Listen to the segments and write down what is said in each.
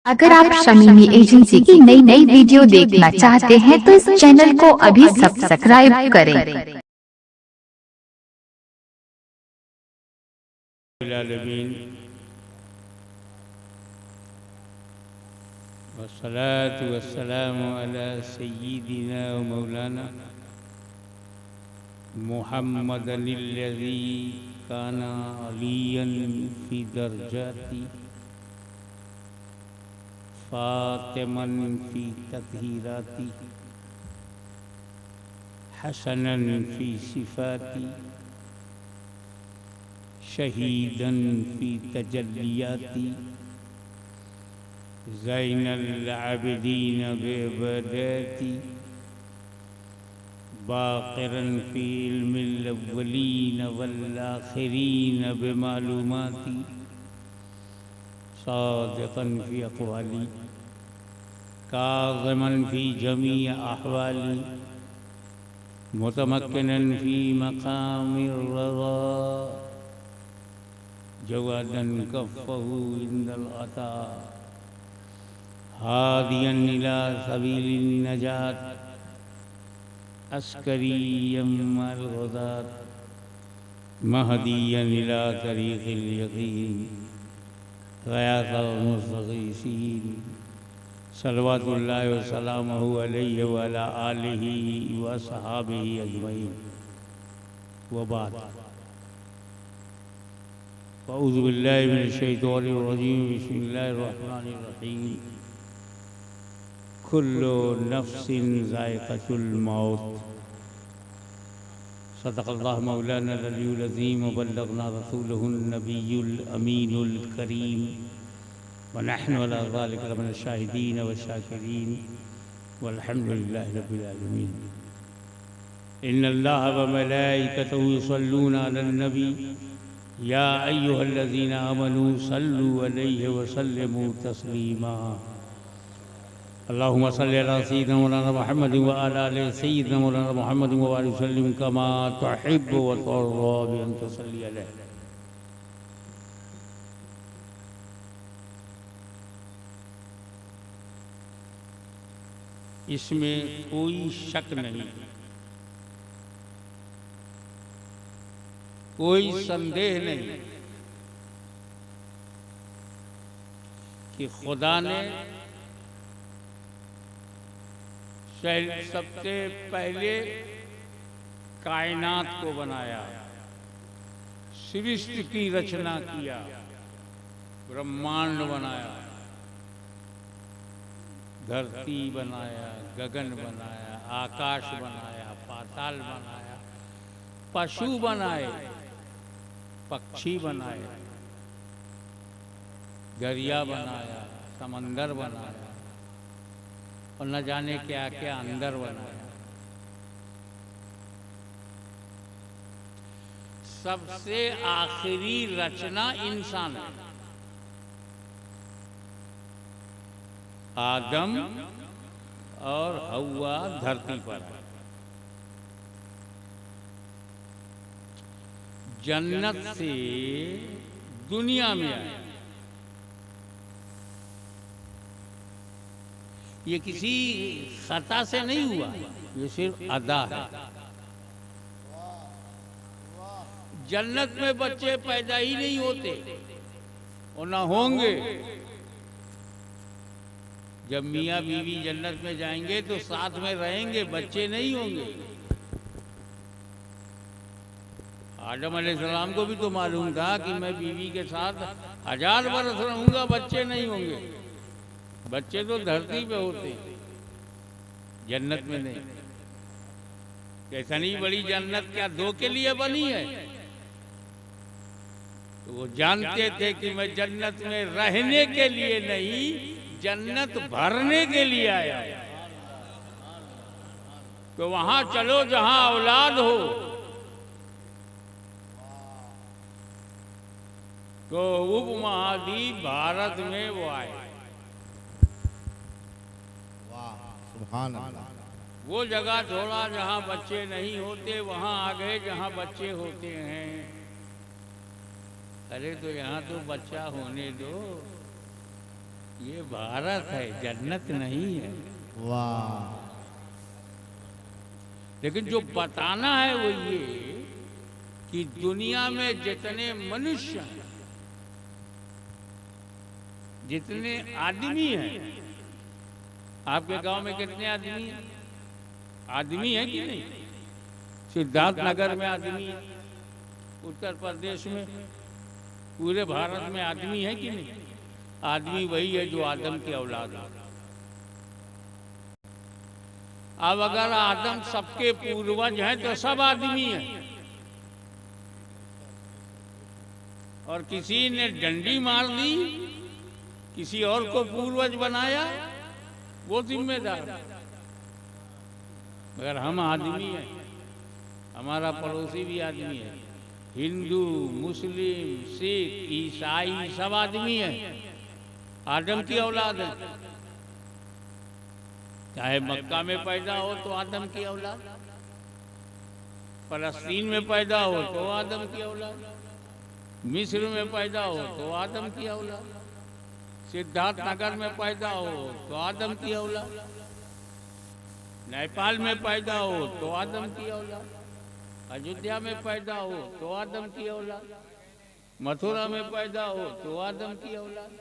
अगर आप शमीमी एजेंसी की नई नई वीडियो देखना चाहते हैं तो इस चैनल को अभी सब्सक्राइब करें। वस्सलातु वस्सलामु अला सय्यिदिना व मौलाना मुहम्मदिल्लज़ी काना अलियन फी दर्जाती फातिमन फी तत्हीराती हसनन फी सिफाती शहीदन फी तजल्लियाती ज़ैनल आबिदीन बेबदाती बाक़िरन फ़ी इल्मिल अव्वलीन वल आख़िरीन बिमालूमाती सादिक़न फ़ी अक़वाली काज़िमन फ़ी जमी अहवाली मुतमक्किनन फ़ी मक़ामिर रज़ा जवादन कफ़्फ़हु इंदल अता हादियन इला सबीलिन नजात अस्करीयम अल ग़ज़ात महदियन इला तरीक़िल यक़ीन ग़यासल मुस्तग़ीसीन सल्लल्लाहु व सल्लमहु अलैहि व अला आलिहि व अस्हाबिहि अजमईन व बाद अऊज़ु बिल्लाहि मिनश शैतानिर रजीम बिस्मिल्लाहिर रहमानिर रहीम कुल्लु नफ्सिन ज़ाइक़तुल मौत सदक़ल्लाहु मौलाना अल-अलियुल अज़ीम व बल्लग़ना रसूलहुन नबियुल अमीनुल करीम व नहनु अला ज़ालिका लमिनश शाहिदीन व शाकिरीन वल्हम्दुलिल्लाहि रब्बिल आलमीन। इन्नल्लाहा व मलाइकतहु युसल्लूना अलन नबी या अय्युहल्लज़ीना आमनू सल्लु अलैहि व सल्लिमू तस्लीमा। अल्लाहुम्मा सल्लि अला सय्यिदिना मौलाना मुहम्मदिन व अला आलि सय्यिदिना मौलाना मुहम्मदिन व बारिक वसल्लिम कमा तुहिब्बु व तुर्ज़ा बि अन तुसल्ली अलैहि। इसमें कोई शक नहीं, कोई संदेह नहीं कि खुदा ने सबसे पहले कायनात को बनाया, सृष्टि की रचना किया, ब्रह्मांड बनाया, धरती बनाया, गगन बनाया, आकाश बनाया, पाताल बनाया, पशु बनाए, पक्षी बनाए, दरिया बनाया, समंदर बनाया और न जाने क्या क्या अंदर बनाया। सबसे आखिरी रचना इंसान है। आदम और हव्वा धरती पर है। जन्नत से दुनिया में आए। ये किसी खता से नहीं हुआ, ये सिर्फ अदा है। जन्नत में बच्चे पैदा ही नहीं होते और ना होंगे। जब मियाँ बीवी जन्नत में जाएंगे तो साथ में रहेंगे, बच्चे नहीं होंगे। आदम अलैहिस्सलाम को भी तो मालूम था कि मैं बीवी के साथ 1000 बरस रहूंगा, बच्चे नहीं होंगे। बच्चे तो धरती पे होते, जन्नत में नहीं। इतनी बड़ी जन्नत क्या दो के लिए बनी है? तो वो जानते थे कि मैं जन्नत में रहने के लिए नहीं, जन्नत भरने के लिए आया। तो वहां चलो जहां औलाद हो। तो उपमहाद्वीप भारत में वो आए। सुभान अल्लाह। वो जगह छोड़ा जहाँ बच्चे नहीं होते, वहाँ आ गए जहाँ बच्चे होते हैं। अरे तो यहाँ तो बच्चा होने दो। ये भारत है, जन्नत नहीं है। वाह लेकिन जो बताना है वो ये कि दुनिया में जितने मनुष्य हैं, जितने आदमी हैं, आपके गांव में कितने आदमी हैं? आदमी है कि नहीं? सिद्धार्थ नगर में आदमी है, उत्तर प्रदेश में, पूरे भारत में आदमी है कि नहीं? आदमी वही है जो आदम की औलाद है। अब अगर आदम सबके पूर्वज हैं तो सब आदमी हैं, और किसी ने डंडी मार दी, किसी और को पूर्वज बनाया, वो जिम्मेदार। मगर हम आदमी हैं, हमारा पड़ोसी भी आदमी है, हिंदू, मुस्लिम, सिख, ईसाई सब आदमी हैं, आदम की औलाद है। चाहे मक्का में पैदा हो तो आदम की औलाद, फलस्तीन में पैदा हो तो आदम की औलाद, मिस्र में पैदा हो तो आदम की औलाद, सिद्धार्थ नगर में पैदा हो तो आदम की औलाद, नेपाल में पैदा हो तो आदम की औलाद, अयोध्या में पैदा हो तो आदम की औलाद, मथुरा में पैदा हो तो आदम की औलाद।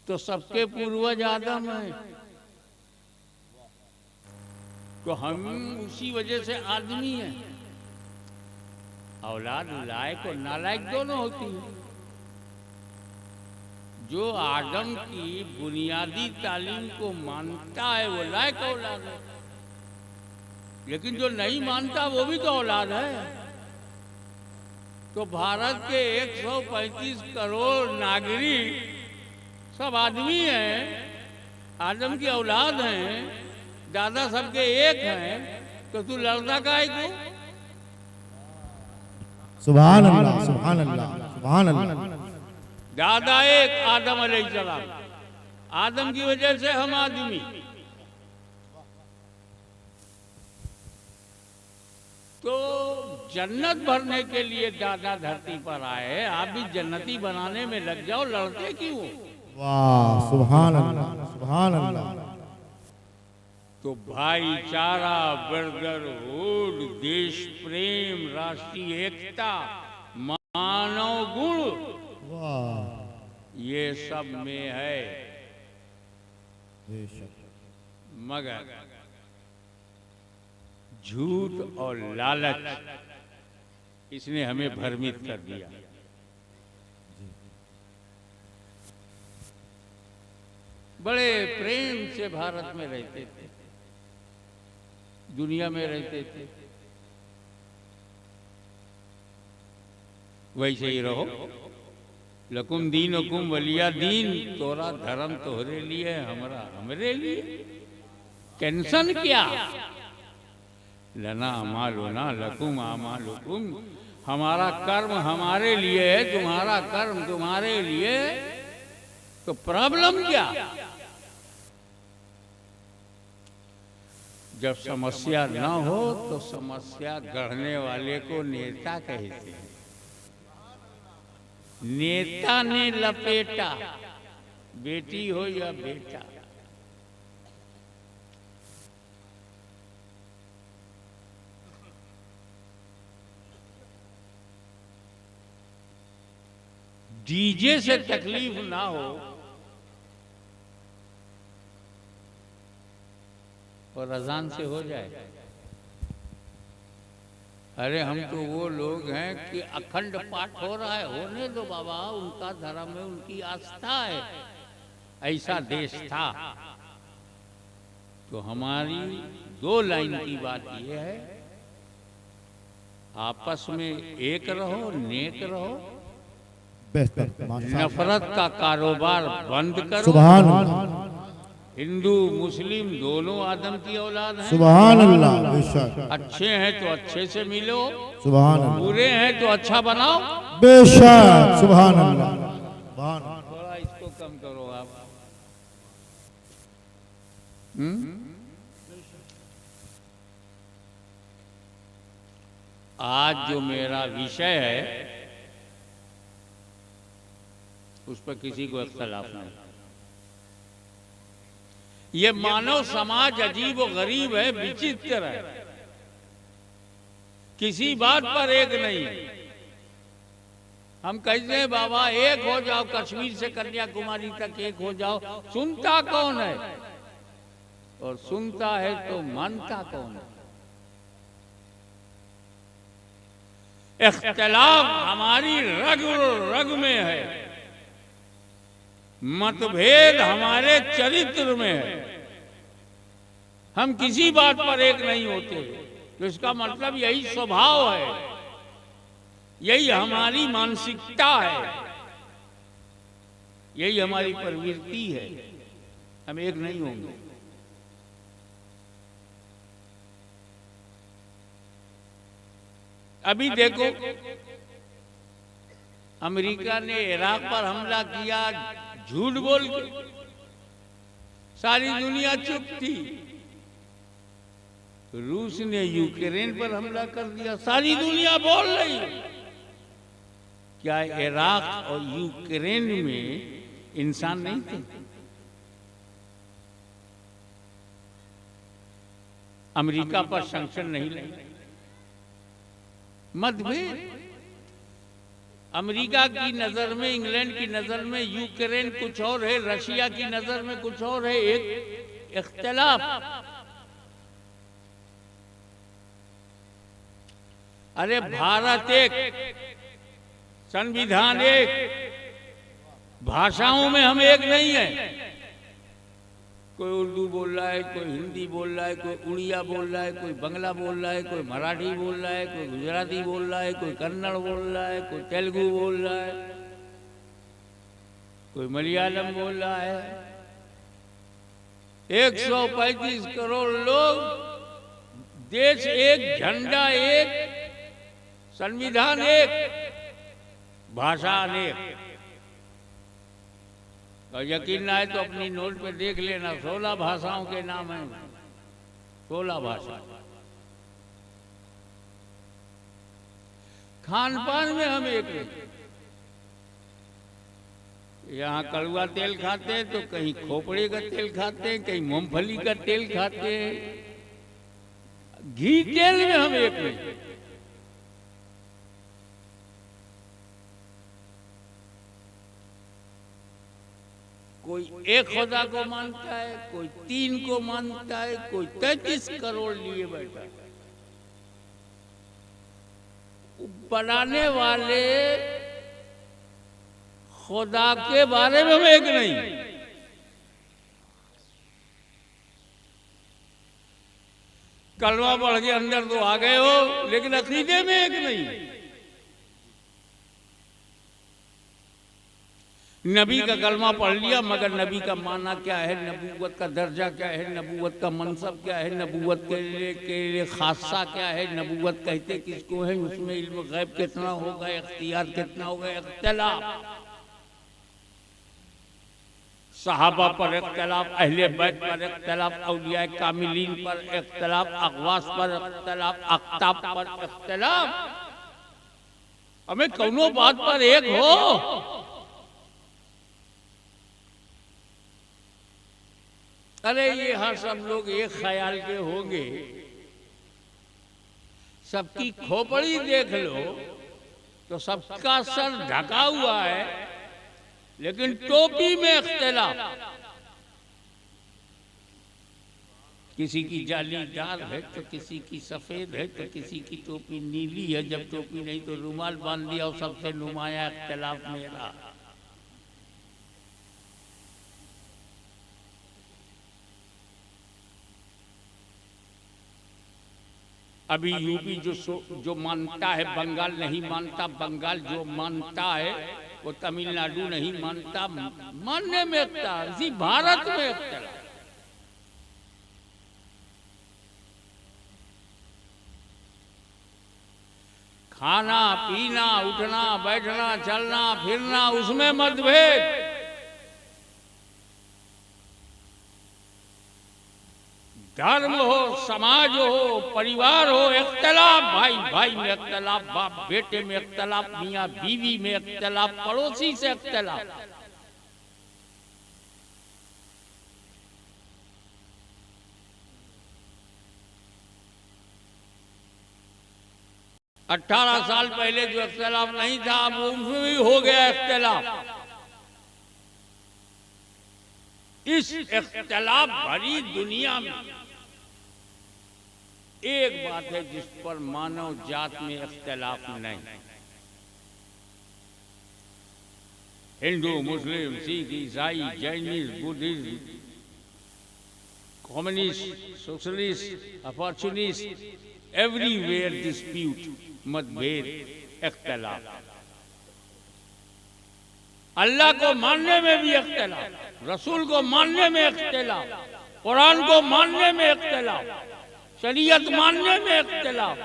तो सबके पूर्वज आदम हैं, तो हम उसी वजह से आदमी हैं। औलाद लायक और नालायक दोनों होती है। जो आदम की बुनियादी तालीम को मानता है वो लायक औलाद है, लेकिन जो नहीं मानता वो भी तो औलाद है। तो भारत के 135 करोड़ नागरिक सब आदमी हैं, आदम की औलाद हैं, दादा सबके एक हैं, तो तू लड़ता काहे को? सुभान अल्लाह सुभान अल्लाह सुभान अल्लाह। दादा एक, आदम अलैहिस्सलाम, आदम की वजह से हम आदमी। तो जन्नत भरने के लिए दादा धरती पर आए, आप भी जन्नती बनाने में लग जाओ, लड़ते क्यों? वाह सुभान अल्लाह सुभान अल्लाह। तो भाईचारा, ब्रदरहुड, देश प्रेम, राष्ट्रीय एकता, मानव गुण, वाह ये सब में है। बेशक मगर झूठ और लालच इसने हमें भ्रमित कर दिया। बड़े प्रेम से भारत में रहते थे, दुनिया में रहते थे, वैसे ही रहो। लकुम दीनुकुम वलिया दीन, तोरा धर्म तोहरे लिए, हमरा हमरे लिए। टेंशन क्या? लना अमालुना लकुम अमालुकुम, हमारा कर्म हमारे लिए है, तुम्हारा कर्म तुम्हारे लिए। तो प्रॉब्लम क्या? जब समस्या न हो तो समस्या गढ़ने वाले को नेता कहते हैं। नेता ने लपेटा, बेटी हो या बेटा, डीजे से तकलीफ ना हो और अजान से हो जाए। अरे हम तो वो लोग हैं कि अखंड पाठ हो रहा है, होने दो बाबा, उनका धर्म है, उनकी आस्था है, ऐसा देश था। तो हमारी 2 लाइन की बात यह है, आपस में एक रहो, नेक रहो, बेहतर माशाअल्लाह। नफरत का कारोबार बंद करो। सुभान अल्लाह हिंदू मुस्लिम दोनों आदम की औलाद हैं। सुभान अल्लाह बेशक अच्छे हैं तो अच्छे से मिलो, सुभान अल्लाह बुरे हैं तो अच्छा बनाओ। बेशक सुभान अल्लाह सुभान अल्लाह। थोड़ा इसको कम करो आप। आज जो मेरा विषय है उस पर किसी को इख्तलाफ नहीं। ये मानव समाज अजीब और गरीब है, विचित्र है, किसी बात पर एक नहीं है। हम कहते हैं बाबा एक हो जाओ, कश्मीर से कन्याकुमारी तक एक हो जाओ, सुनता कौन है? और सुनता है तो मानता कौन है? इख्तिलाफ हमारी रग रग में है, मतभेद हमारे चरित्र में है। हम किसी बात पर एक नहीं होते, तो इसका मतलब यही स्वभाव है, यही हमारी मानसिकता है, यही हमारी प्रवृत्ति है। हम एक नहीं होंगे। अभी देखो, अमेरिका ने इराक पर हमला किया, झूठ बोल के सारी दुनिया चुप थी। रूस ने यूक्रेन पर हमला कर दिया, सारी दुनिया बोल रही। क्या इराक और यूक्रेन में इंसान नहीं थे? अमेरिका पर सैंक्शन नहीं लगे। मतभेद अमेरिका की नजर में, इंग्लैंड की नजर में यूक्रेन कुछ और है, रशिया की नजर में कुछ और है। एक इख्तिलाफ। अरे भारत एक, संविधान एक, भाषाओं में हम एक नहीं है। कोई उर्दू बोल रहा है, कोई हिंदी बोल रहा है, कोई उड़िया बोल रहा है, कोई बंगला बोल रहा है, कोई मराठी बोल रहा है, कोई गुजराती बोल रहा है, कोई कन्नड़ बोल रहा है, कोई तेलुगु बोल रहा है, कोई मलयालम बोल रहा है। 135 करोड़ लोग, देश एक, झंडा एक, संविधान एक, भाषा अनेक। और यकीन ना है तो अपनी नोट पे देख लेना, 16 भाषाओं के नाम हैं, 16 भाषा। खान पान में हम एक नहीं। यहाँ कड़वा तेल खाते हैं तो कहीं खोपड़े का तेल खाते हैं, कहीं मूंगफली का तेल खाते हैं। घी तेल में हम एक नहीं। कोई एक खुदा को मानता है, कोई 3 को मानता है, कोई 33 करोड़ लिए बैठा है। बनाने वाले खुदा के बारे में हम एक नहीं। कलमा पढ़ के अंदर तो आ गए हो, लेकिन अकीदे में एक नहीं। नबी का कलमा पढ़ लिया, मगर नबी का माना क्या है, नबूवत का दर्जा क्या है, नबूवत का मनसब क्या है, नबूवत के लिए खासा क्या है, नबूवत कहते किसको है, उसमें इल्म गैब कितना होगा, इख्तियार कितना होगा। इख्तिलाफ, सहाबा पर इख्तिलाफ, अहले बैत पर इख्तिलाफ, औलिया कामिलीन पर इख्तिलाफ, अगवास पर इख्तिलाफ, अख्ताब पर इख्तिलाफ। हमें कौनो बात पर एक हो। अरे ये हाँ, सब लोग एक ख्याल के होंगे। सबकी खोपड़ी देख लो तो सबका सर ढका हुआ है, लेकिन टोपी में इख्तिलाफ। किसी की जालीदार है तो किसी की सफेद है, तो किसी की टोपी नीली है। जब टोपी नहीं तो रुमाल बांध दिया, और सबसे नुमाया इख्तिलाफ मेरा। अभी यूपी जो मानता है, बंगाल नहीं मानता। बंगाल जो मानता है वो तमिलनाडु नहीं मानता। मानने में इख्तिलाफ, इसी भारत में इख्तिलाफ। खाना पीना, उठना बैठना, चलना फिरना, उसमें मतभेद। धर्म हो, समाज हो, परिवार हो, इख्तिलाफ। भाई भाई में इख्तिलाफ, बाप बेटे में इख्तिलाफ, मियाँ बीवी में इख्तिलाफ, पड़ोसी से इख्तिलाफ। 18 साल पहले जो इख्तिलाफ नहीं था अब उनमें भी हो गया इख्तिलाफ। इस इख्तिलाफ भरी दुनिया में एक बात है जिस पर मानव जात में इख्तिलाफ नहीं। हिंदू, मुस्लिम, सिख, ईसाई, Jainist, Buddhist, communist, socialist, opportunist, everywhere dispute, मतभेद, इख्तिलाफ। अल्लाह को मानने में भी इख्तिलाफ, रसूल को मानने में इख्तिलाफ, कुरान को मानने में इख्तिलाफ, शरीयत मानने में इख्तिलाफ।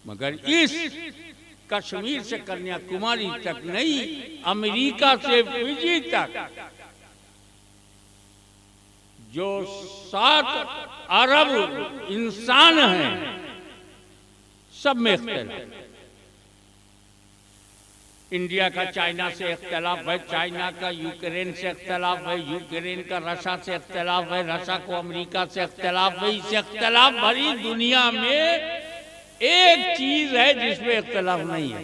मगर इस कश्मीर से कन्याकुमारी तक नहीं, अमेरिका से फिजी तक जो 7 अरब इंसान हैं सब में इख्तिलाफ। इंडिया का चाइना से इख्तिलाफ है, चाइना का यूक्रेन से इख्तिलाफ है, यूक्रेन का रशिया से इख्तिलाफ है, रशिया को अमेरिका से इख्तिलाफ है। इस इख्तिलाफ भरी दुनिया में एक चीज है जिसमें इख्तिलाफ नहीं है।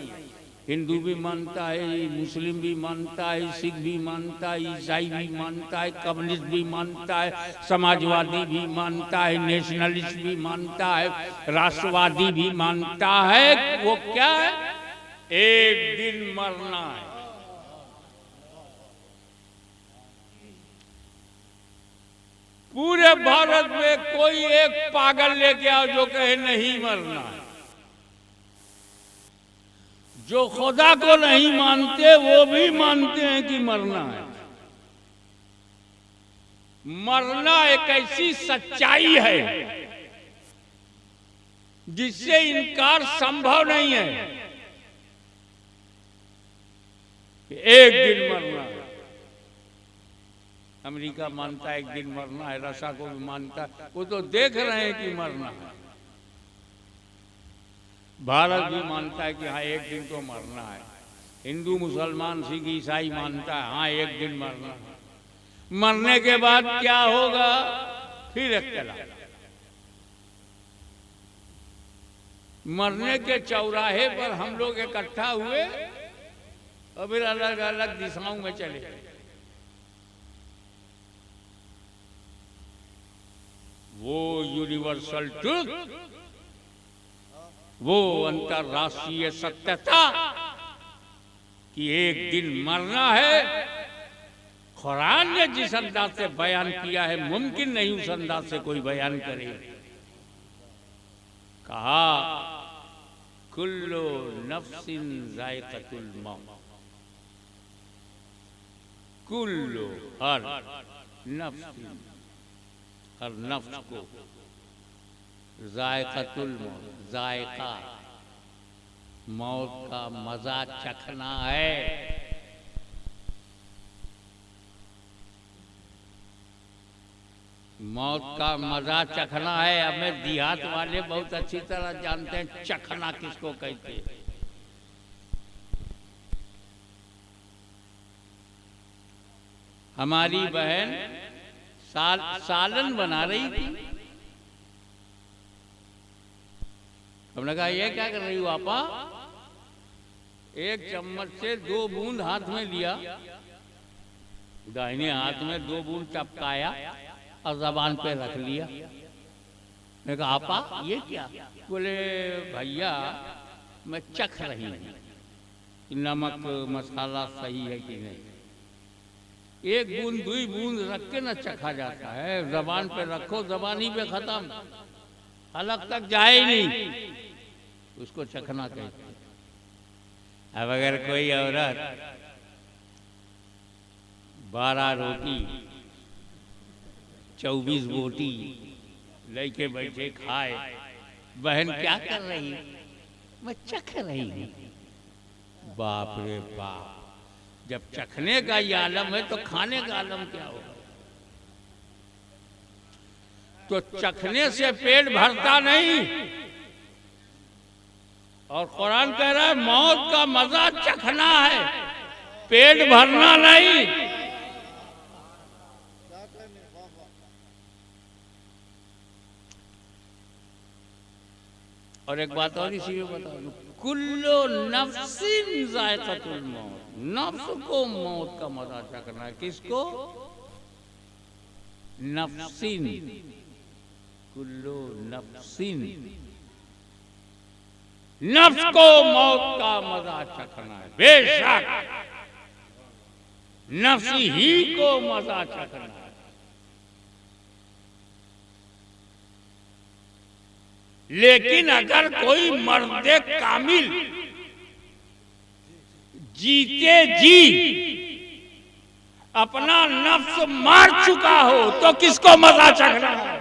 हिंदू भी मानता है, मुस्लिम भी मानता है, सिख भी मानता है, ईसाई भी मानता है, कम्युनिस्ट भी मानता है, समाजवादी भी मानता है, नेशनलिस्ट भी मानता है, राष्ट्रवादी भी मानता है। वो क्या है? एक दिन मरना है। पूरे भारत में कोई एक पागल लेके आओ जो कहे नहीं मरना है। जो खुदा को नहीं मानते वो भी मानते हैं कि मरना है। मरना एक ऐसी सच्चाई है जिससे इनकार संभव नहीं है। एक दिन मरना है। अमेरिका मानता है एक दिन मरना है, रशिया को भी मानता है, वो तो देख रहे हैं कि मरना है। भारत भी मानता है कि हाँ एक दिन तो मरना है। हिंदू, मुसलमान, सिख, ईसाई मानता है हाँ एक दिन मरना है। मरने के बाद क्या होगा? फिर इख्तिलाफ। मरने के चौराहे पर हम लोग इकट्ठा हुए और फिर अलग अलग दिशाओं में चले। वो यूनिवर्सल ट्रुथ, वो अंतरराष्ट्रीय सत्यता कि एक दिन मरना है, कुरान ने जिस अंदाज से बयान किया है मुमकिन नहीं उस अंदाज से कोई बयान करे। कहा कुल्लु नफ्सिन जायक़तुल मौत, कुल्लु हर नफ्सिन, हर नफ्स को जायक़तुल मौत, जायका मौत का मजा चखना है। मौत का मजा चखना है। हमें देहात वाले बहुत अच्छी तरह जानते हैं चखना किसको कहते हैं। हमारी बहन सालन बना रही थी। हमने कहा ये क्या कर रही हो आपा? एक चम्मच से 2 बूंद हाथ में लिया, दाहिने हाथ में 2 बूंद टपकाया और जबान पे रख लिया। मैं कहा आपा ये क्या? बोले भैया मैं चख रही हूँ कि नमक मसाला सही है कि नहीं। 1 बूंद 2 बूंद रख के न चखा जाता है। जबान पे रखो, जबान ही पे खत्म, हलक तक जाए ही नहीं, उसको चखना कहते हैं। अब अगर कोई औरत 12 रोटी 24 बोटी लेके बैठे खाए, बहन क्या कर रही? मैं चख रही हूँ। बाप रे बाप, जब चखने का ये आलम है तो खाने का आलम क्या होगा? तो चखने से पेट भरता नहीं। और कुरान कह रहा है मौत का मजा चखना है, पेट भरना नहीं। और एक बात और इसी में बता दूं, कुल्लो नफ्सिन जायकातुल मौत, नफ्स को मौत का मजा चखना है। किसको? नफ्सिन, कुल्लो नफ्सिन, नफ्स को मौत का मजा चखना है। बेशक नफ्स ही को मजा चखना है। लेकिन अगर कोई मर्दे कामिल जीते जी अपना नफ्स मार चुका हो तो किसको मजा चखना है?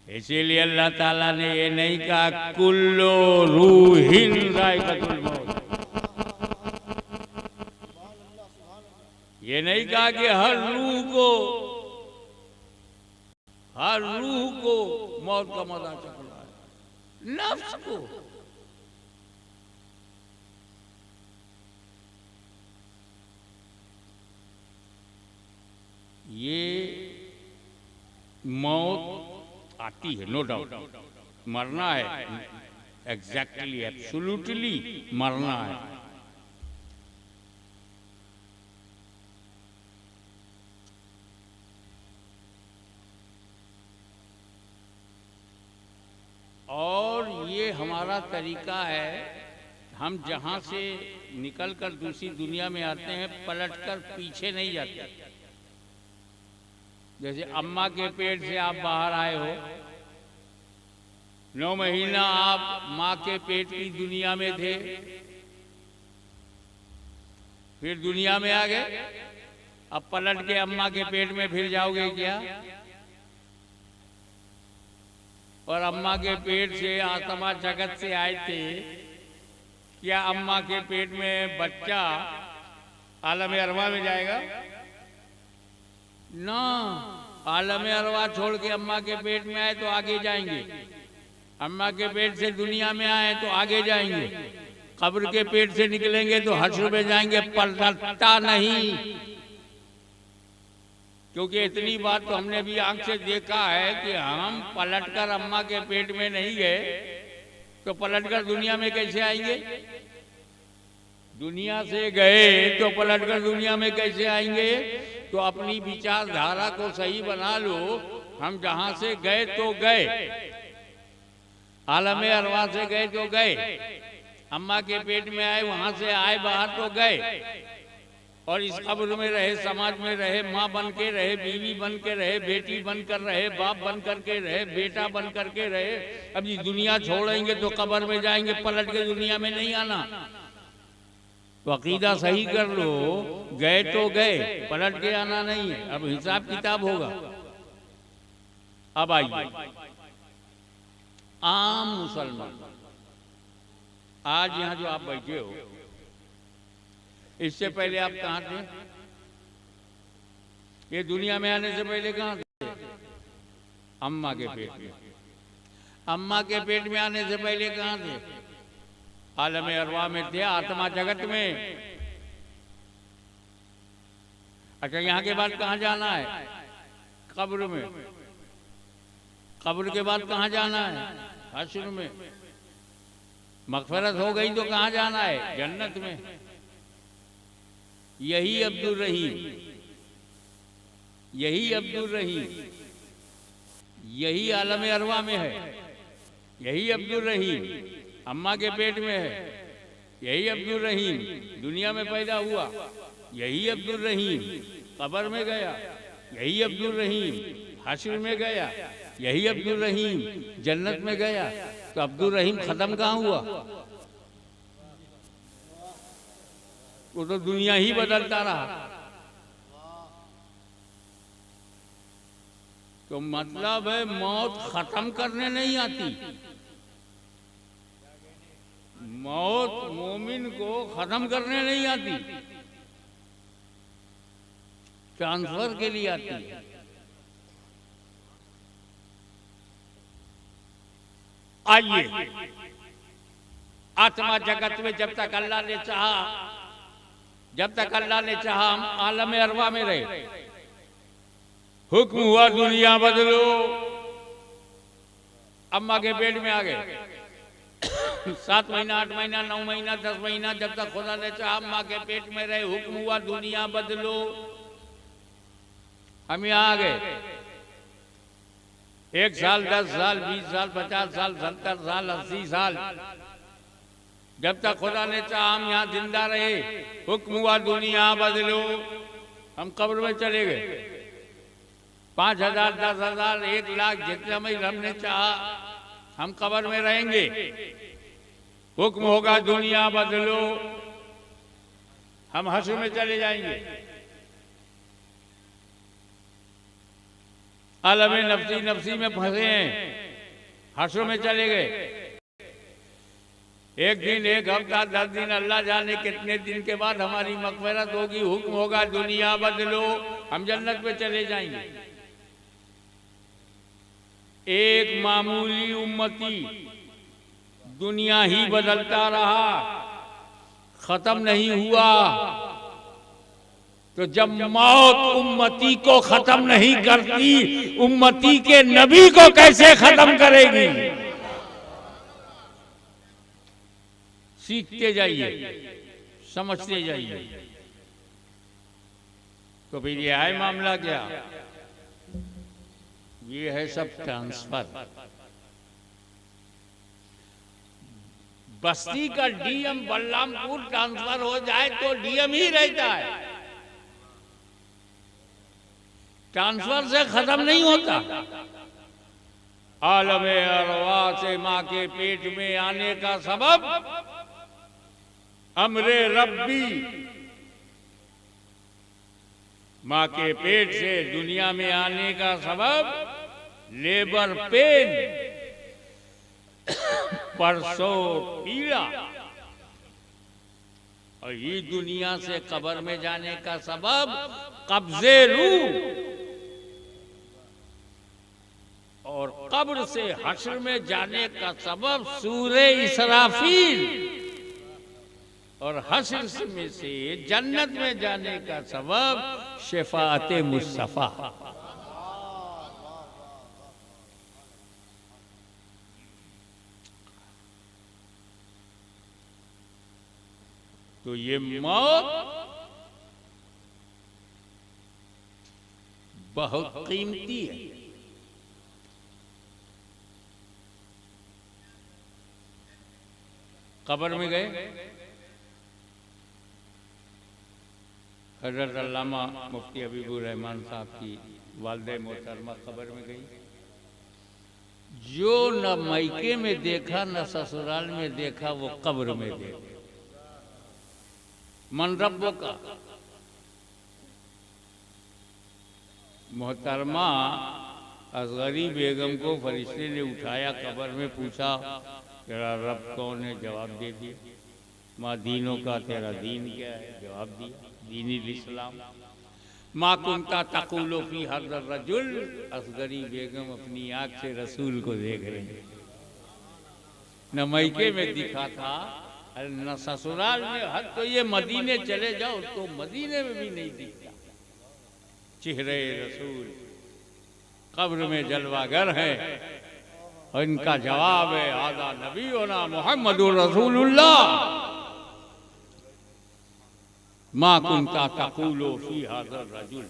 इसीलिए अल्लाह ताला ने ये नहीं कहा कुल्लो रूहिन जायकातुल मौत, ये नहीं कहा कि हर रूह को मौत का मजा चखना है, नफ्स को। ये मौत आती है, नो डाउट, मरना है, एग्जैक्टली एब्सोल्युटली मरना है। और ये हमारा तरीका है, हम जहाँ से निकलकर दूसरी दुनिया में आते हैं पलटकर पीछे नहीं जाते। जैसे अम्मा के पेट से आप बाहर आए हो, 9 महीना आप माँ के पेट की दुनिया में थे, फिर दुनिया में आ गए, अब पलट के अम्मा के पेट में फिर जाओगे क्या? और अम्मा के पेट से आत्मा जगत से आए थे, क्या अम्मा के पेट में बच्चा आलम अरवा में जाएगा? ना, आलम अरवा छोड़ के अम्मा के पेट में आए तो आगे जाएंगे, अम्मा के पेट से दुनिया में आए तो आगे जाएंगे, कब्र के पेट से निकलेंगे तो हश्र में जाएंगे, पलटता नहीं। क्योंकि इतनी बात तो हमने भी आंख से देखा है कि हम पलटकर अम्मा के पेट में नहीं गए तो पलटकर दुनिया में कैसे आएंगे? दुनिया से गए तो पलटकर दुनिया में कैसे आएंगे? तो अपनी विचारधारा को सही बना लो। हम जहां से गए तो गए, आलम अरवा से गए तो गए, अम्मा के पेट में आए वहां से आए बाहर तो गए, और इस कब्र में रहे, समाज में रहे, माँ बन के रहे, बीवी बन के रहे, बेटी बन कर रहे, बाप बन करके रहे, बेटा बन करके रहे। अब ये दुनिया छोड़ेंगे तो कब्र में जाएंगे, पलट के दुनिया में नहीं आना। तो अकीदा सही कर लो, गए तो गए, पलट के आना नहीं है। अब हिसाब किताब होगा। अब आइए, आम मुसलमान, आज यहाँ जो आप बैठे हो, इससे पहले आप कहाँ थे? ये दुनिया में आने से पहले कहाँ थे? अम्मा के पेट में। अम्मा के पेट में आने से पहले कहाँ थे? आलम अरवा में थे, आत्मा जगत में। अच्छा, यहाँ के बाद कहाँ जाना है? कब्र में। कब्र के बाद कहाँ जाना है? हश्र में। मग़फ़िरत हो गई तो कहाँ जाना है? जन्नत में। यही अब्दुल रहीम, यही अब्दुल रहीम, यही आलम अरवा में है, यही अब्दुल रहीम अम्मा के पेट में है, यही अब्दुल रहीम दुनिया में पैदा हुआ, यही अब्दुल रहीम कब्र में गया, यही अब्दुल रहीम हश्र में गया, यही अब्दुल रहीम जन्नत में गया। तो अब्दुल रहीम खत्म कहाँ हुआ? वो तो दुनिया ही बदलता रहा। तो मतलब है मौत खत्म करने नहीं आती, मौत मोमिन को खत्म करने नहीं आती, ट्रांसफर के लिए आती है। आइए, आत्मा जगत में जब तक अल्लाह ने चाहा, जब तक अल्लाह ने चाहा हम आलम अरवा में रहे। हुक्म हुआ दुनिया बदलो, अम्मा के पेट में आ गए। 7 महीना, 8 महीना, 9 महीना, 10 महीना, जब तक खुदा ने चाहा अम्मा के पेट में रहे, हुक्म हुआ दुनिया बदलो। हम यहाँ आ गए। 1 साल, 10 साल, 20 साल, 50 साल, 70 साल, 80 साल, जब तक खुदा ने चाहा हम यहाँ जिंदा रहे, हुक्म हुआ दुनिया बदलो। हम कब्र में चले गए। 5,000, 10,000, 1 लाख, जितना भी हमने चाहा हम कब्र में रहेंगे। हुक्म होगा दुनिया बदलो, हम हश्र में चले जाएंगे। आलम नफ्सी नफ्सी में फंसे हैं, हश्र में चले गए। 1 दिन, 1 हफ्ता, 10 दिन, अल्लाह जाने कितने दिन के बाद हमारी मग़फ़िरत होगी। हुक्म होगा दुनिया बदलो, हम जन्नत में चले जाएंगे। एक मामूली उम्मती दुनिया ही बदलता रहा, खत्म नहीं हुआ। तो जब मौत उम्मती को खत्म नहीं करती, उम्मती के नबी को कैसे खत्म करेगी? सीखते जाइए, समझते जाइए। तो फिर ये है मामला क्या? ये है सब ट्रांसफर। बस्ती का डीएम बलरामपुर ट्रांसफर हो जाए तो डीएम ही रहता है, ट्रांसफर से खत्म नहीं होता। आलमे अरवा से माँ के पेट में आने का सबब अमरे रब्बी, माँ के पेट से दुनिया में आने का सबब लेबर पेन, परसों पीड़ा, और ये दुनिया से कब्र में जाने का सबब कब्जे रूह, और कब्र से हश्र में जाने का सबब सूरे इसराफील, और हश्र में से जन्नत में जाने का सबब शफाअते मुस्तफा। तो ये मौत बहुत कीमती है। कब्र में गए, हजरत अल्लामा मुफ्ती हबीबुर रहमान साहब की वालिदा मोहतरमा कब्र में गई। जो न मायके में देखा न ससुराल में देखा, वो कब्र में देखा। मन रब्बो का मोहतरमा असगरी बेगम को फरिश्ते ने उठाया, कब्र में पूछा तेरा रब कौन है? जवाब दे दिया। माँ दीनों का तेरा दीन क्या है? जवाब दिया, दीन इस्लाम। माँ कुंता तकुलो फी हज़र रजुल, असगरी बेगम अपनी आँख से रसूल को देख रहे हैं। न मायके में दिखा था न ससुराल में। हद तो ये मदीने चले जाओ तो मदीने में भी नहीं दिखता चेहरे रसूल। कब्र में जलवागर है, और इनका जवाब है आदा नबी होना मोहम्मदुर रसूलुल्लाह, माँ कुंता तकुलो फी हज़र रजुल।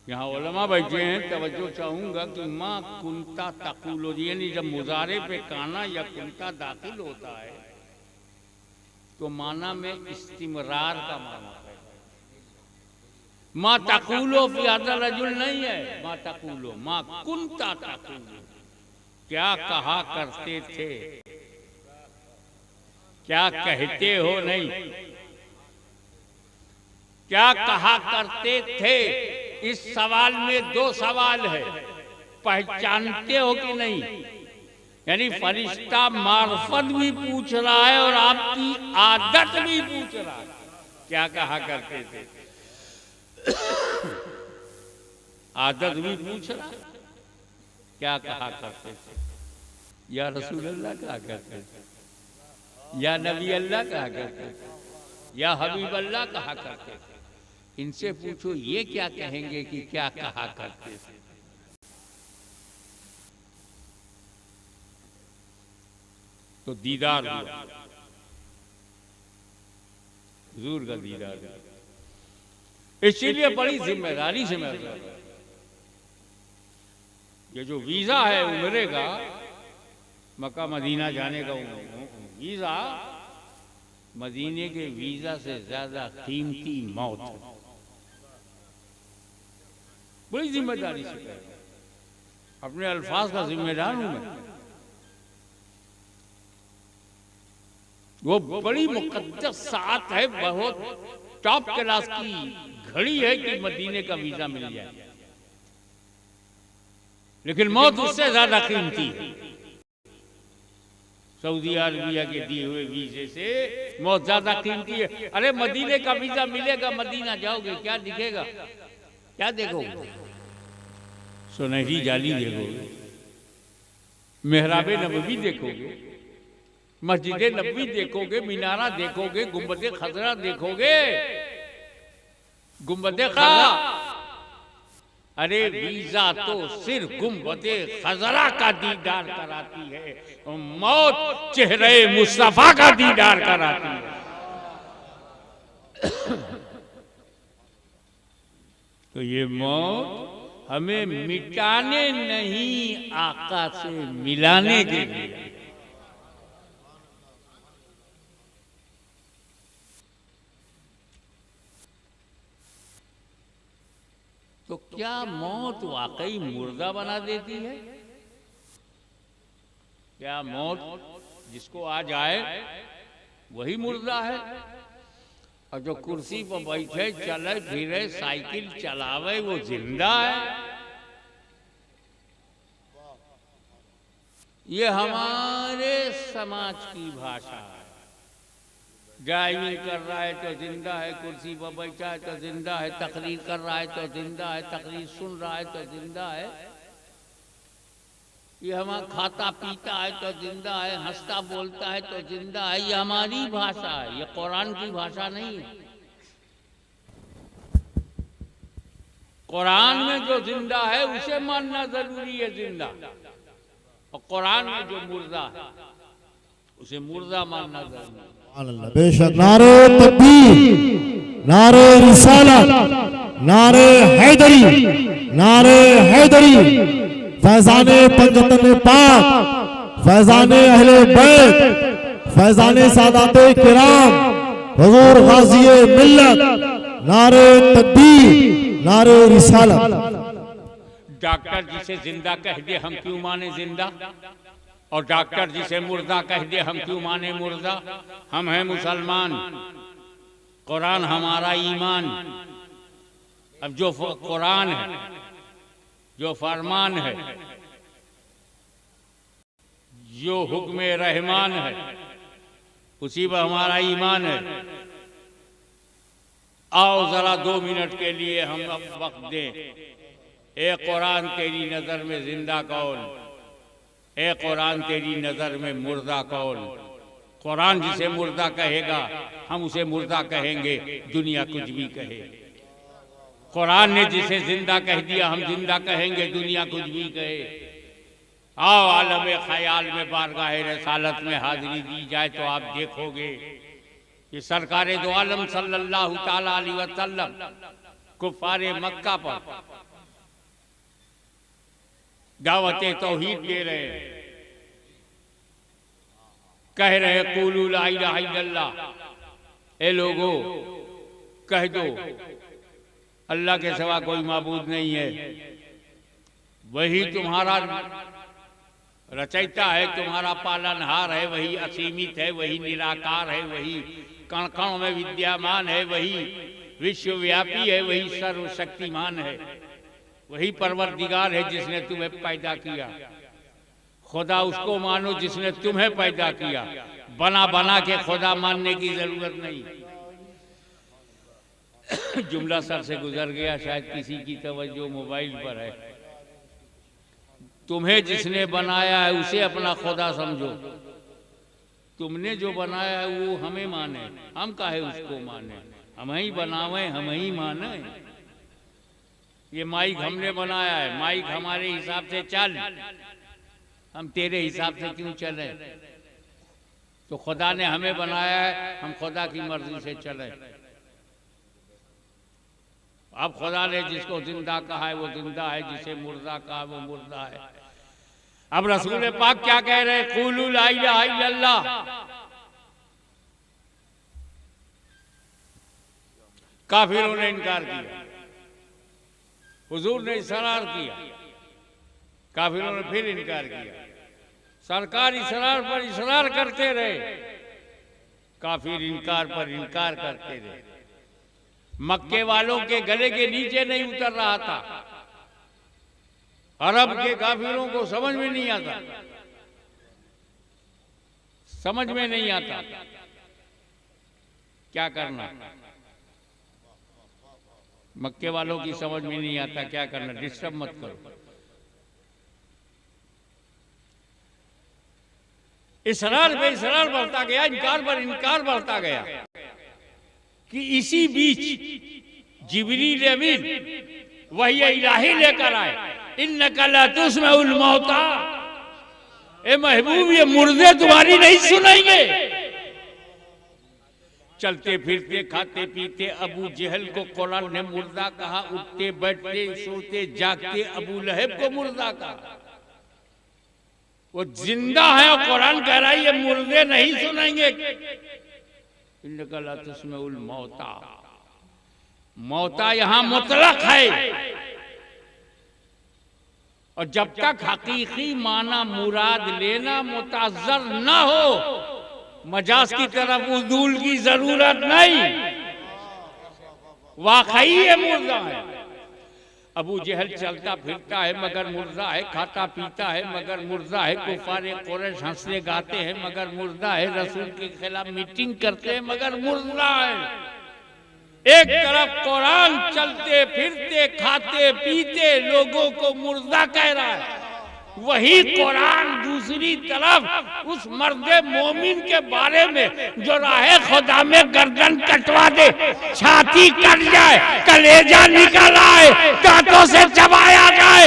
यहाँ उलमा बैठे हैं, तवज्जो चाहूंगा कि माँ कुंता तकुलो, यानी जब मुजारे पे काना या कुंता दाखिल होता है तो माना में इस्तिमरार का माना है। माँ तकुलो फी हज़र रजुल नहीं है, माँ तकुलो, माँ कुंता तकुलो, क्या कहा करते थे, क्या कहते हो नहीं, क्या कहा करते थे। इस सवाल में 2 सवाल है, पहचानते हो कि नहीं? यानी फरिश्ता मार्फत भी पूछ रहा है और आपकी आदत भी पूछ रहा है, क्या कहा करते थे। आदत भी पूछ रहा है, क्या कहा करते थे। या रसूल अल्लाह कहा करते थे, या नबी अल्लाह कहा करते थे, या हबीब अल्लाह कहा करते थे। इनसे पूछो ये क्या कहेंगे कि क्या कहा करते थे। तो दीदार हुआ, हुजूर का दीदार हुआ। इसीलिए बड़ी जिम्मेदारी से मैं कर रहा हूं। ये जो वीजा है उम्रे का, मक्का मदीना जाने का वीजा, मदीने के वीजा से ज्यादा कीमती मौत है। बड़ी जिम्मेदारी से कह रहा हूं, अपने अल्फाज का जिम्मेदार हूं मैं। वो बड़ी मुकद्दस साथ है, बहुत टॉप क्लास की घड़ी है कि मदीने का वीजा मिल जाए, लेकिन मौत उससे ज्यादा कीमती है। सऊदी अरबिया के दिए हुए वीजे से मौत ज्यादा कीमती है। अरे मदीने का वीजा मिलेगा, मदीना जाओगे, क्या दिखेगा, क्या देखोगे? सुनहरी जाली देखोगे, मेहराबे नबवी देखोगे, मस्जिद नबवी देखोगे, मीनारा देखोगे, गुंबद खजरा देखोगे, गुंबद खजरा। अरे वीजा तो सिर्फ गुंबद खजरा का दीदार कराती है, और मौत चेहरे मुस्तफा का दीदार कराती है। तो ये मौत हमें मिटाने नहीं, आका से मिलाने के लिए। तो क्या मौत वाकई मुर्दा बना देती है? क्या मौत जिसको आ जाए वही मुर्दा है, और जो कुर्सी पर बैठे, चले फिरे, साइकिल चलावे, वो जिंदा है? ये हमारे समाज की भाषा है। ड्राइविंग कर रहा है तो जिंदा है, कुर्सी पर बैठा है तो जिंदा है, तकरीर कर रहा है तो जिंदा है, तकरीर सुन रहा है तो जिंदा है। ये हमारा खाता पीता है तो जिंदा है, हंसता बोलता है तो जिंदा है। ये हमारी भाषा है, ये कुरान की भाषा नहीं है। कुरान में जो जिंदा है उसे मानना जरूरी है जिंदा, और कुरान में जो मुर्दा है उसे मुर्दा मानना जरूरी है। बेशक। नारे तकबीर, नारे रिसालत, नारे हैदरी, नारे हैदरी। फैजाने पंजतन पाक, फैजाने अहले बैत, फैजाने सादाते किराम, हुजूर गाज़िए मिल्लत। नारे तकबीर, नारे रिसालत। डॉक्टर जिसे जिंदा कह दे हम क्यों माने जिंदा, और डॉक्टर जिसे मुर्दा कह दे हम क्यों माने मुर्दा? हम हैं मुसलमान, कुरान हमारा ईमान। अब जो कुरान है, जो फरमान है, जो हुक्म रहमान है, उसी पर हमारा ईमान है। आओ जरा 2 मिनट के लिए हम वक्त दें। ए कुरान तेरी नजर में जिंदा कौन, ए कुरान तेरी नजर में मुर्दा कौन? कुरान जिसे मुर्दा कहेगा हम उसे मुर्दा कहेंगे, दुनिया कुछ भी कहे। कुरान ने जिसे जिंदा कह दिया हम जिंदा कहेंगे, दुनिया कुछ भी कहे। आओ आलम ख्याल में बारगाह रसालत में हाजिरी दी जाए तो आप देखोगे कि सरकारे दो आलम सल्लल्लाहु ताला अलैहि वसल्लम कुफारे मक्का पर दावते तौहीद दे रहे, कह रहे कुलू ला इलाहा इल्लल्लाह। ए लोगो कह दो अल्लाह के सिवा कोई माबूद नहीं है, वही तुम्हारा रचयिता है, तुम्हारा पालनहार है, वही असीमित है, वही निराकार है, वही कण कण में विद्यमान है, वही विश्वव्यापी है, वही सर्वशक्तिमान है, वही परवरदिगार है जिसने तुम्हें पैदा किया। खुदा उसको मानो जिसने तुम्हें पैदा किया, बना बना के खुदा मानने की जरूरत नहीं। जुमला सर से गुजर गया, शायद किसी की तवज्जो मोबाइल पर है। तुम्हें जिसने बनाया है उसे अपना खुदा समझो। तुमने जो बनाया है वो हमें माने, हम काहे उसको माने? हम ही बनावे, हम ही माने। ये माइक हमने बनाया है, माइक हमारे हिसाब से चल, हम तेरे हिसाब से क्यों चले? तो खुदा ने हमें बनाया है, हम खुदा की मर्जी से चले। अब खुदा ने जिसको जिंदा कहा है वो जिंदा है, जिसे मुर्दा कहा वो मुर्दा है। अब रसूल पाक क्या कह रहे हैं? क़ुलू ला इलाहा इल्लल्लाह। काफिरों ने इनकार किया, हुजूर ने इसरार किया, काफिरों ने फिर इनकार किया। सरकार इसरार पर इसरार करते रहे, काफिर इनकार पर इनकार करते रहे। मक्के वालों के गले के नीचे नहीं उतर रहा था। अरब के काफिरों को समझ में नहीं आता, समझ में नहीं आता क्या करना। मक्के वालों की समझ में नहीं आता क्या करना, डिस्टर्ब मत करो। इसरार पे इसरार बढ़ता गया, इनकार पर इनकार बढ़ता गया कि इसी बीच जिब्रील अमीन वही इलाही लेकर आए। इन्नका ला तुस्मिउल मौता, ए महबूब ये मुर्दे तुम्हारी नहीं सुनेंगे। चलते फिरते खाते पीते अबू जहल को कुरान ने मुर्दा कहा, उठते बैठते सोते जागते अबू लहब को मुर्दा कहा। वो जिंदा है और कुरान कह रहा है ये मुर्दे नहीं सुनेंगे। इन्नका ला तुस्मिउल मौता, मौता यहां मुतलक है, और जब तक हकीकी माना मुराद लेना मुताज़र ना हो, मजाज की तरफ उदूल की जरूरत नहीं। वाकई ये मुर्दा है। अबू जहल चलता फिरता है मगर मुर्दा है, खाता पीता है मगर मुर्दा है, कुफारे कुरैश हंसते गाते हैं मगर मुर्दा है, रसूल के खिलाफ मीटिंग करते हैं मगर मुर्दा है। एक तरफ कुरान चलते फिरते खाते पीते लोगों को मुर्दा कह रहा है, वही कुरान दूसरी तरफ उस मर्दे मोमिन के बारे में जो राहे खुदा में गर्दन कटवा दे, छाती कट जाए, कलेजा निकल आए, दांतों से चबाया जाए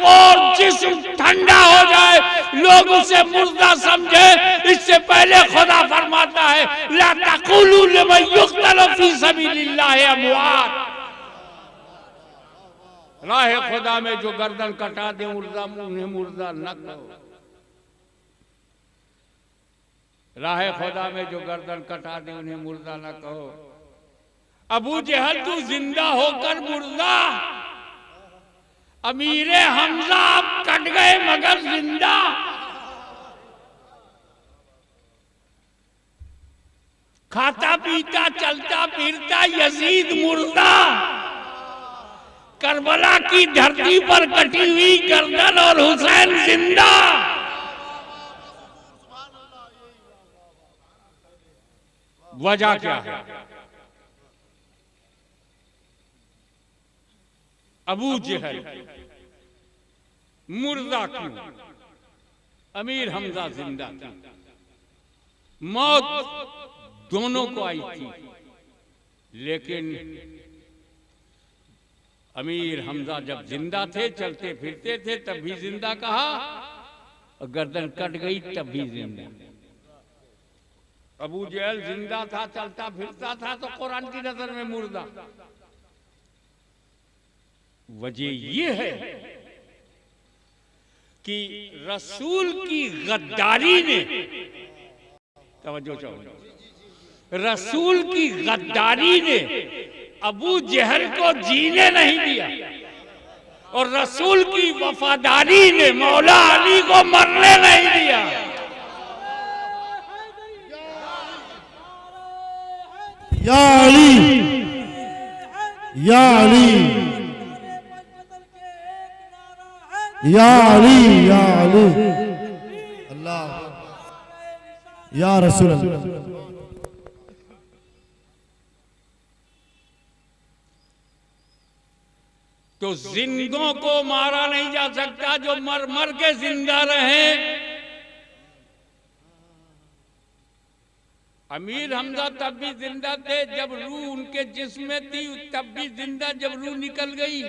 और जिस्म ठंडा हो जाए, लोग उसे मुर्दा समझे। इससे पहले खुदा फरमाता है ला तक़ूलू लिमन युक़्तलु फ़ी सबीलिल्लाहि अमवात, राह खुदा में जो गर्दन कटा दे मुर्दा, उन्हें मुर्दा न कहो। राह खुदा में जो गर्दन कटा दे उन्हें मुर्दा न कहो। अबू जहल तू जिंदा होकर मुर्दा, अमीरे हमजा अब कट गए मगर जिंदा। खाता पीता चलता फिरता यजीद मुर्दा, करबला की धरती पर कटी हुई गर्दन और हुसैन जिंदा। वजह क्या है? अबू जहल मुर्दा क्यों, अमीर हमजा जिंदा क्यों? मौत दोनों को आई थी, लेकिन अमीर हमजा जब जिंदा थे, चलते फिरते थे, तब भी जिंदा कहा, और गर्दन कट गई तब भी जिंदा। अबू जहल जिंदा था, चलता फिरता था, तो कुरान की नजर में मुर्दा। वजह यह है कि रसूल की गद्दारी ने, तवज्जो चाहूंगा, रसूल की गद्दारी ने अबू जहल को जीने नहीं दिया, और रसूल की वफादारी ने मौला अली को मरने नहीं दिया। या अली, या अली, या अली, या अली, अल्लाह, या रसूल अल्लाह। तो जिंदों को मारा नहीं जा सकता जो मर मर के जिंदा रहे। अमीर हमजा तब भी जिंदा थे जब रूह उनके जिस्म में थी, तब भी जिंदा जब रूह निकल गई।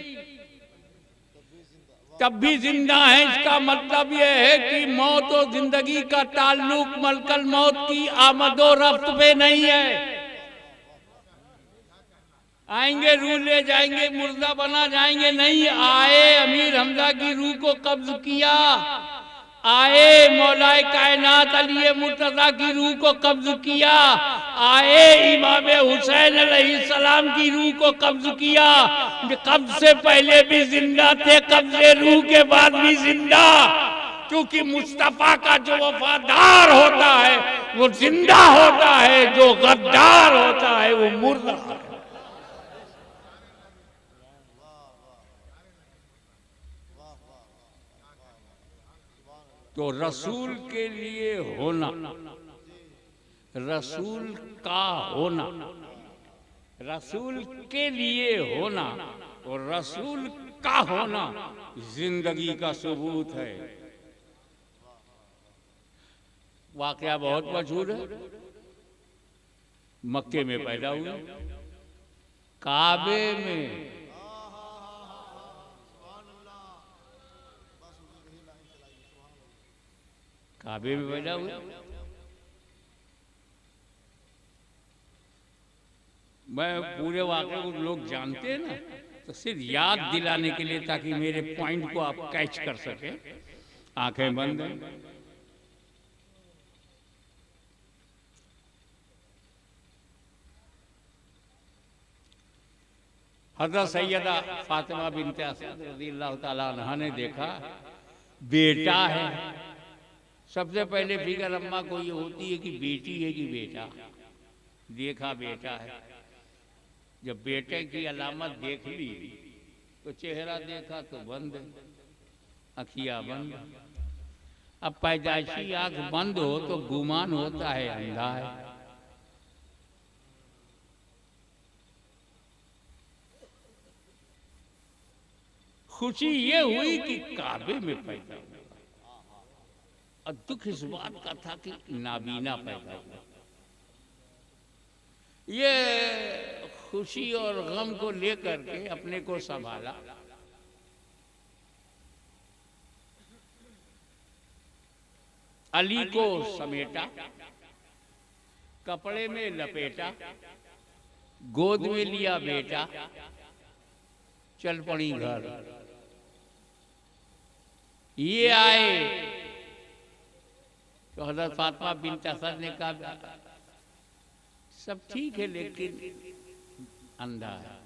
तब भी जिंदा है। इसका मतलब यह है कि मौत और जिंदगी का ताल्लुक मलकल मौत की आमदो रफ्त पे नहीं है। आएंगे रूह ले जाएंगे, मुर्दा बना जाएंगे, नहीं। आए अमीर हमजा की रूह को कब्ज किया, आए मौलाए कायनात अली मुर्तजा की रूह को कब्ज किया, आए इमाम हुसैन अलैहिस्सलाम की रूह को कब्ज किया। कब्ज से पहले भी जिंदा थे, कब्जे रूह के बाद भी जिंदा। क्योंकि मुस्तफा का जो वफादार होता है वो जिंदा होता है, जो गद्दार होता है वो मुर्दा है। तो रसूल के लिए होना, रसूल का होना, रसूल के लिए होना और रसूल का होना जिंदगी का सबूत है। वाकया बहुत मशहूर है। मक्के में पैदा हुए, काबे में काबे में पैदा हुए। मैं पूरे वाक़े को लोग जानते हैं ना, तो सिर्फ याद दिलाने के लिए, ताकि मेरे पॉइंट को आप कैच कर सके। आंखें बंद हैं। हज़रत सैयदा फातिमा बिन्ते असद रज़ियल्लाहु ताला अन्हा ने देखा बेटा है। सबसे पहले फिक्र अम्मा को ये होती है कि बेटी है कि बेटा। देखा बेटा है। जब बेटे की अलामत देख ली तो चेहरा देखा तो बंद, अखियां बंद। अब पैदाइशी आंख बंद हो तो गुमान होता है अंधा है। खुशी ये हुई कि काबे में पैदा हुआ, और दुख इस बात का था कि नाबीना पैदा हुआ। ये खुशी और गम को लेकर के अपने को संभाला। अली को समेटा, कपड़े में लपेटा, गोद में लिया बेटा, चल पड़ी घर। ये आए तो हज़रत फातिमा बिन्त असद ने कहा सब ठीक है लेकिन अंधा है।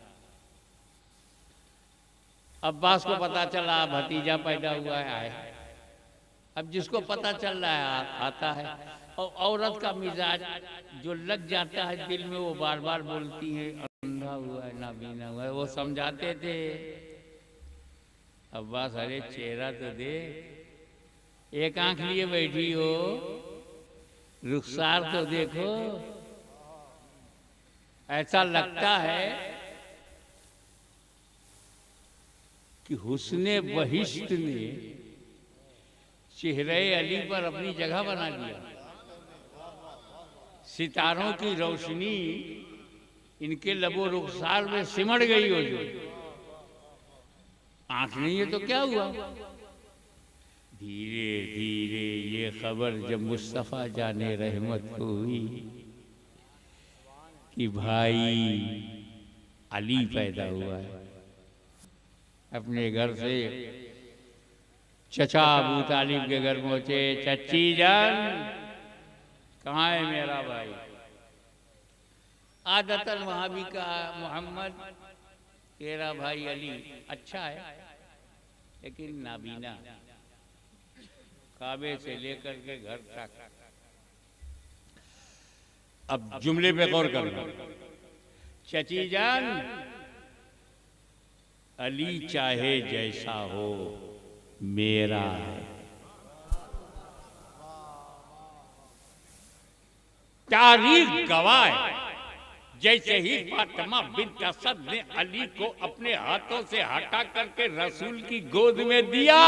अब्बास को पता चला भतीजा पैदा हुआ है, आए। अब जिसको पता चल रहा है आता है। और औरत का मिजाज जो लग जाता है दिल में, वो बार बार बोलती है अंधा हुआ है, नाबीना हुआ है। वो समझाते थे अब्बास, अरे चेहरा तो दे, एक आंख लिए बैठी हो, रुखसार तो देखो। ऐसा लगता है कि हुस्ने बहिश्त ने चेहरे अली पर अपनी जगह बना लिया। सितारों की रोशनी इनके लबो रुखसार में सिमट गई हो। जो आंख नहीं है तो क्या हुआ। धीरे धीरे ये खबर जब मुस्तफ़ा जाने रहमत को हुई कि भाई अली पैदा हुआ है, अपने घर से चचा अबू तालिब के घर पहुंचे। चच्ची जान, कहाँ है मेरा भाई? आदतन वहां भी कहा मोहम्मद तेरा भाई अली अच्छा है लेकिन नाबीना, काबे से लेकर के घर तक। अब जुमले पे गौर करना। चची जान, अली चाहे जैसा हो मेरा है। तारीख गवाह है, जैसे ही फातिमा बिन्त असद ने अली को अपने हाथों से हटा करके रसूल की गोद में दिया,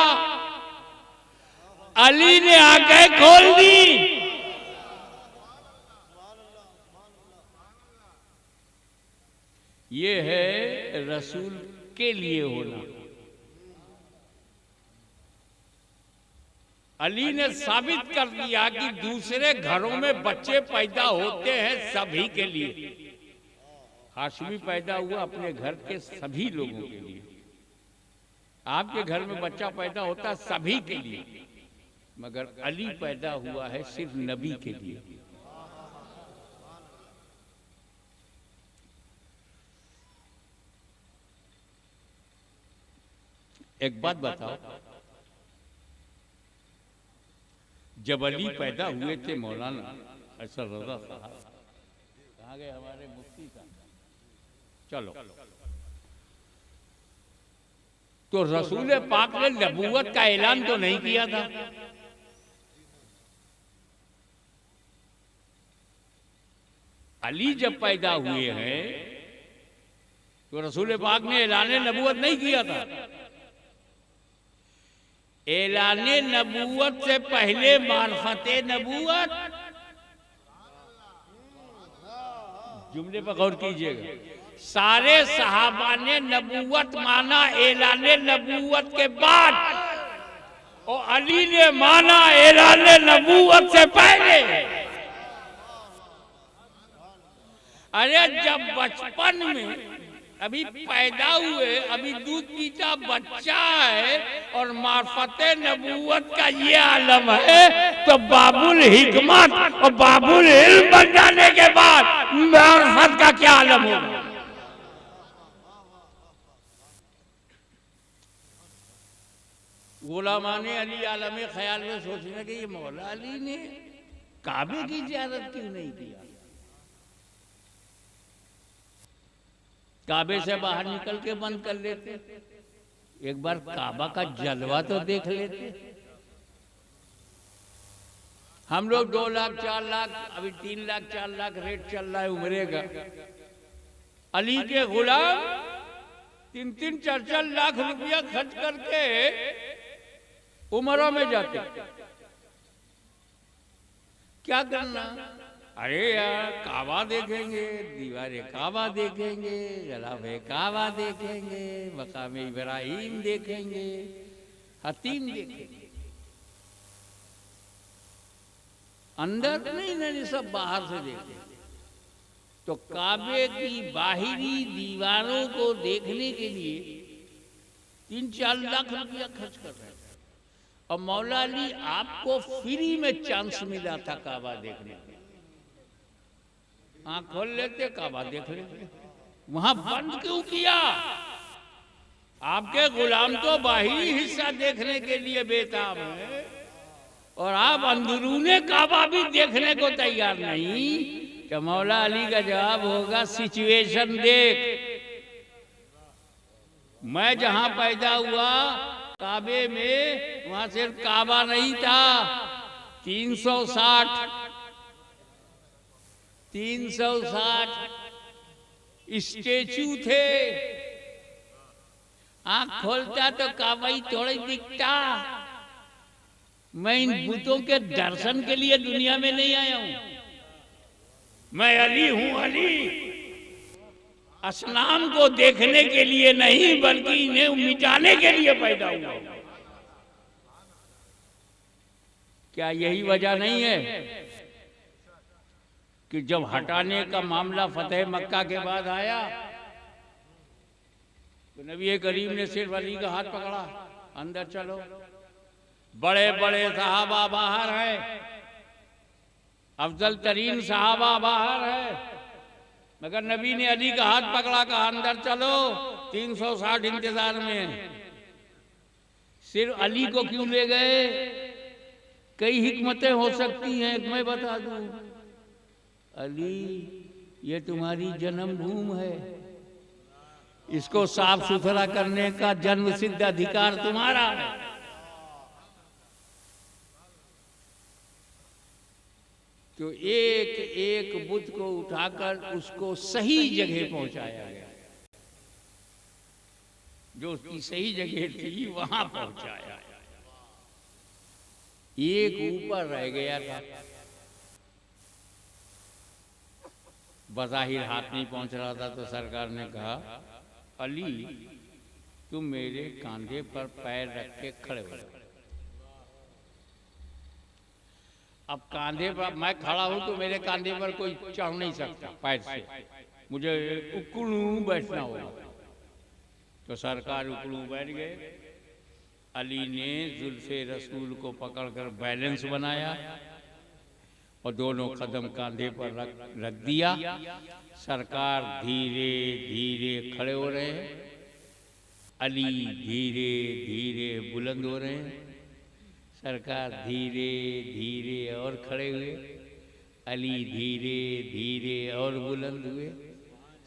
अली ने आंखें खोल दी। ये है रसूल के लिए होना। अली ने साबित कर दिया कि दूसरे घरों में बच्चे पैदा होते हैं सभी के लिए। हाशमी पैदा हुआ अपने घर के सभी लोगों के लिए। आपके घर में बच्चा पैदा होता है सभी के लिए, मगर अली पैदा हुआ है सिर्फ नबी के लिए। एक बात बताओ, जब अली पैदा हुए थे मौलाना असर रज़ा साहब, कहाँ गए हमारे मुफ्ती साहब? चलो, तो रसूल पाक ने नबूवत का ऐलान तो नहीं किया था। अली जब पैदा हुए हैं तो रसूल पाक ने ऐलान नबूवत नहीं किया था। ऐलान नबूवत से पहले मार्फते नबूवत, जुमले पर गौर कीजिएगा, सारे सहाबा ने नबूवत माना ऐलान नबूवत के बाद, और अली ने माना ऐलान नबूवत से पहले। अरे जब बचपन में अभी पैदा हुए, अभी दूध पीता बच्चा है और मार्फते नबूवत का ये आलम है, तो बाबुल हिकमत और बाबुल इल्म बन जाने के बाद मार्फत का क्या आलम होगा? गुलामाने अली आलम ख्याल में सोचने के ये मौला अली ने काबे की ज़ियारत क्यों नहीं किया? काबे से बाहर निकल के बंद कर लेते, एक बार काबा का जलवा तो देख लेते। हम लोग 2 लाख 4 लाख, अभी 3 लाख 4 लाख रेट चल रहा है उम्रे का। अली के गुलाम 3-3 4-4 लाख रुपया खर्च करके उमरा में जाते। क्या करना? अरे यार काबा देखेंगे, दीवारे काबा देखेंगे, गलाफे काबा देखेंगे, मकाम इब्राहिम देखेंगे, हतीम देखेंगे। अंदर नहीं, नहीं सब बाहर से देखेंगे। तो काबे की बाहरी दीवारों को देखने के लिए 3-4 लाख रुपया खर्च कर रहे हैं। और मौला अली आपको फ्री में चांस मिला था काबा देखने के। आँख खोल लेते, काबा देख लेते। वहां बंद क्यों किया? आपके गुलाम तो बाहरी हिस्सा देखने के लिए बेताब है, और आप अंदरूने काबा भी देखने को तैयार नहीं। तो मौला अली का जवाब होगा, सिचुएशन देख। मैं जहां पैदा हुआ काबे में, वहां सिर्फ काबा नहीं था, 360 स्टेचू थे। आंख खोलता तो काबा ही थोड़ा दिखता। मैं इन बुतों के दर्शन के लिए दुनिया में नहीं आया हूं। मैं अली हूं, अली असनाम को देखने के लिए नहीं, बल्कि इन्हें मिटाने के लिए पैदा हुआ। क्या यही वजह नहीं है कि जब हटाने का मामला फतेह मक्का के बाद आया तो नबी करीम ने सिर्फ अली का हाथ पकड़ा, अंदर चलो। बड़े बड़े सहाबा बाहर है, अफजल तरीन सहाबा बाहर है, मगर नबी ने अली का हाथ पकड़ा, कहा अंदर चलो। 360 इंतजार में। सिर्फ अली को क्यों ले गए? कई हिकमतें हो सकती हैं, मैं बता दूं। अली, ये तुम्हारी जन्मभूमि है, इसको साफ सुथरा करने का जन्म सिद्ध अधिकार तुम्हारा है। तो एक एक बुत को उठाकर उसको सही जगह पहुंचाया गया, जो उसकी सही जगह थी वहां पहुंचाया। एक ऊपर रह गया था, बज़ाहिर हाथ नहीं पहुंच रहा था, तो सरकार ने कहा, अली तुम मेरे कांधे पर पैर रख के खड़े हो जाओ। अब कांधे पर मैं खड़ा हूं तो मेरे कांधे पर कोई चढ़ नहीं सकता पैर से, मुझे उकड़ू बैठना होगा। तो सरकार उकड़ू बैठ गए। अली ने जुल्फे रसूल को पकड़कर बैलेंस बनाया और दोनों कदम कांधे पर रख दिया। सरकार धीरे धीरे खड़े हो रहे हैं, अली धीरे धीरे बुलंद हो रहे हैं। सरकार धीरे धीरे और खड़े हुए, अली धीरे धीरे और बुलंद हुए।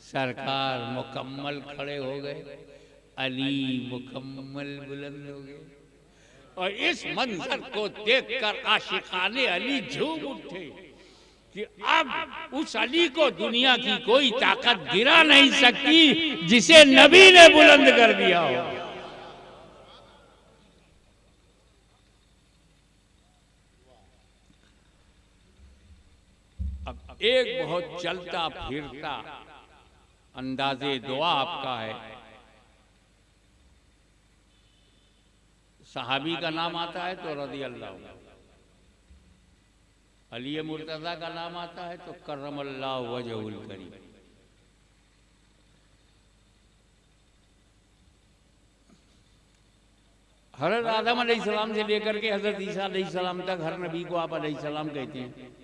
सरकार मुकम्मल खड़े हो गए, अली मुकम्मल बुलंद हो गए। और इस मंजर को देखकर आशिकाने अली झूम उठे कि अब उस अली को दुनिया की कोई ताकत गिरा नहीं सकती जिसे नबी ने बुलंद कर दिया हो। अब एक बहुत चलता फिरता अंदाजे दुआ आपका है। सहाबी का नाम आता है तो रज़ी अल्लाह, अली मुर्तज़ा का नाम आता है तो करमल्लाहु वजहुल करीम। हज़रत आदम अलैहिस्सलाम से लेकर के हज़रत ईसा अलैहिस्सलाम तक हर नबी को आप अलैहिस्सलाम कहते हैं।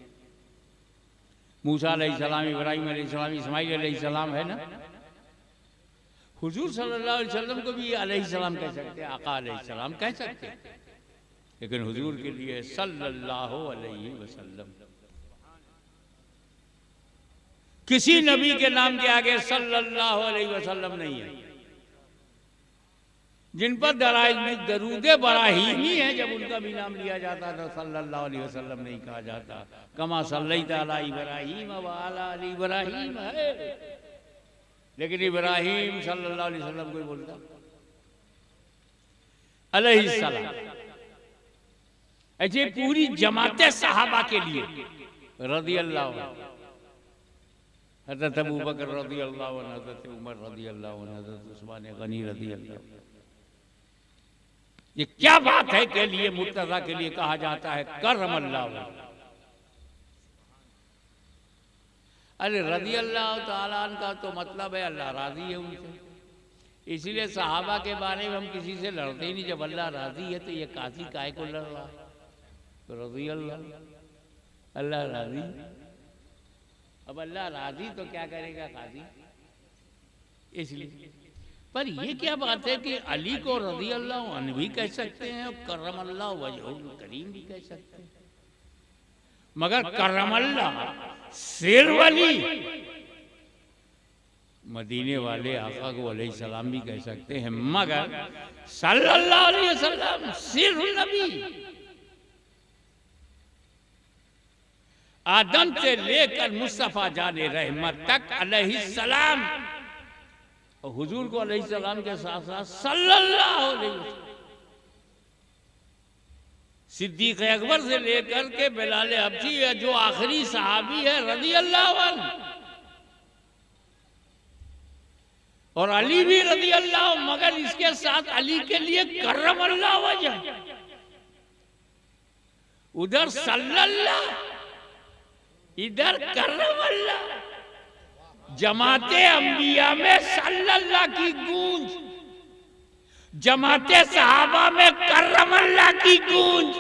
मूसा अलैहिस्सलाम, इब्राहिम अलैहिस्सलाम, इस्माइल अलैहिस्सलाम है ना। हुजूर सल्लल्लाहु अलैहि वसल्लम को भी अलैहिस्सलाम कह सकते हैं, आका अलैहिस्सलाम कह सकते हैं, लेकिन हुजूर के लिए सल्लल्लाहु अलैहि वसल्लम। किसी नबी के नाम के आगे सल्लल्लाहु अलैहि वसल्लम नहीं है। जिन पर दराइज में दरूद बराहीमी है, जब उनका भी नाम लिया जाता तो सल्लल्लाहु अलैहि वसल्लम नहीं कहा जाता। कमा सल्लैता अला इब्राहीम व अला आलि इब्राहीम है, लेकिन इब्राहिम सल्लल्लाहु अलैहि वसल्लम कोई बोलता अलैहिस्सलाम। ऐसे पूरी जमाते सहाबा के लिए रज़ी अल्लाह, हज़रत अबू बकर रज़ी अल्लाह, हज़रत उमर रज़ी अल्लाह, हज़रत उस्मान गनी रज़ी अल्लाह। ये क्या बात है के लिए मुर्तज़ा के लिए कहा जाता है करमल्लाहु। अरे रज़ी अल्लाह ताला अन्हु का तो मतलब है अल्लाह राजी है उनसे। इसीलिए सहाबा के बारे में हम किसी से लड़ते ही नहीं। जब अल्लाह राजी है तो ये काजी काय को लड़ रहा, तो रज़ी अल्लाह, अल्लाह राजी। अब अल्लाह राजी तो क्या करेगा काजी, इसलिए। पर ये क्या बात है कि अली को रज़ी अल्लाह अन्हु भी कह सकते हैं और करमल्लाहु वजहुल करीम भी कह सकते हैं, मगर करमल्लाह सिर वली मदीने वाले आका को अलैहिस्सलाम भी कह सकते हैं, मगर सल्लल्लाहु अलैहि वसल्लम सिर नबी। आदम से लेकर मुस्तफा जाने रहमत तक अलैहिस्सलाम, और हुजूर को अलैहिस्सलाम के साथ साथ सल्लल्लाहु अलैहि वसल्लम। सिद्दीक़ अकबर से लेकर के बिलाल हबशी जो आखिरी सहाबी है रज़ी अल्लाह अन्हु, और अली भी रज़ी अल्लाह, मगर इसके साथ अली के लिए करम अल्लाह वजह, उधर सल्लल्लाह इधर करम अल्लाह। जमाते अंबिया में सल्लल्लाह की गूंज, जमाते सहाबा में करम अल्लाह की गूंज।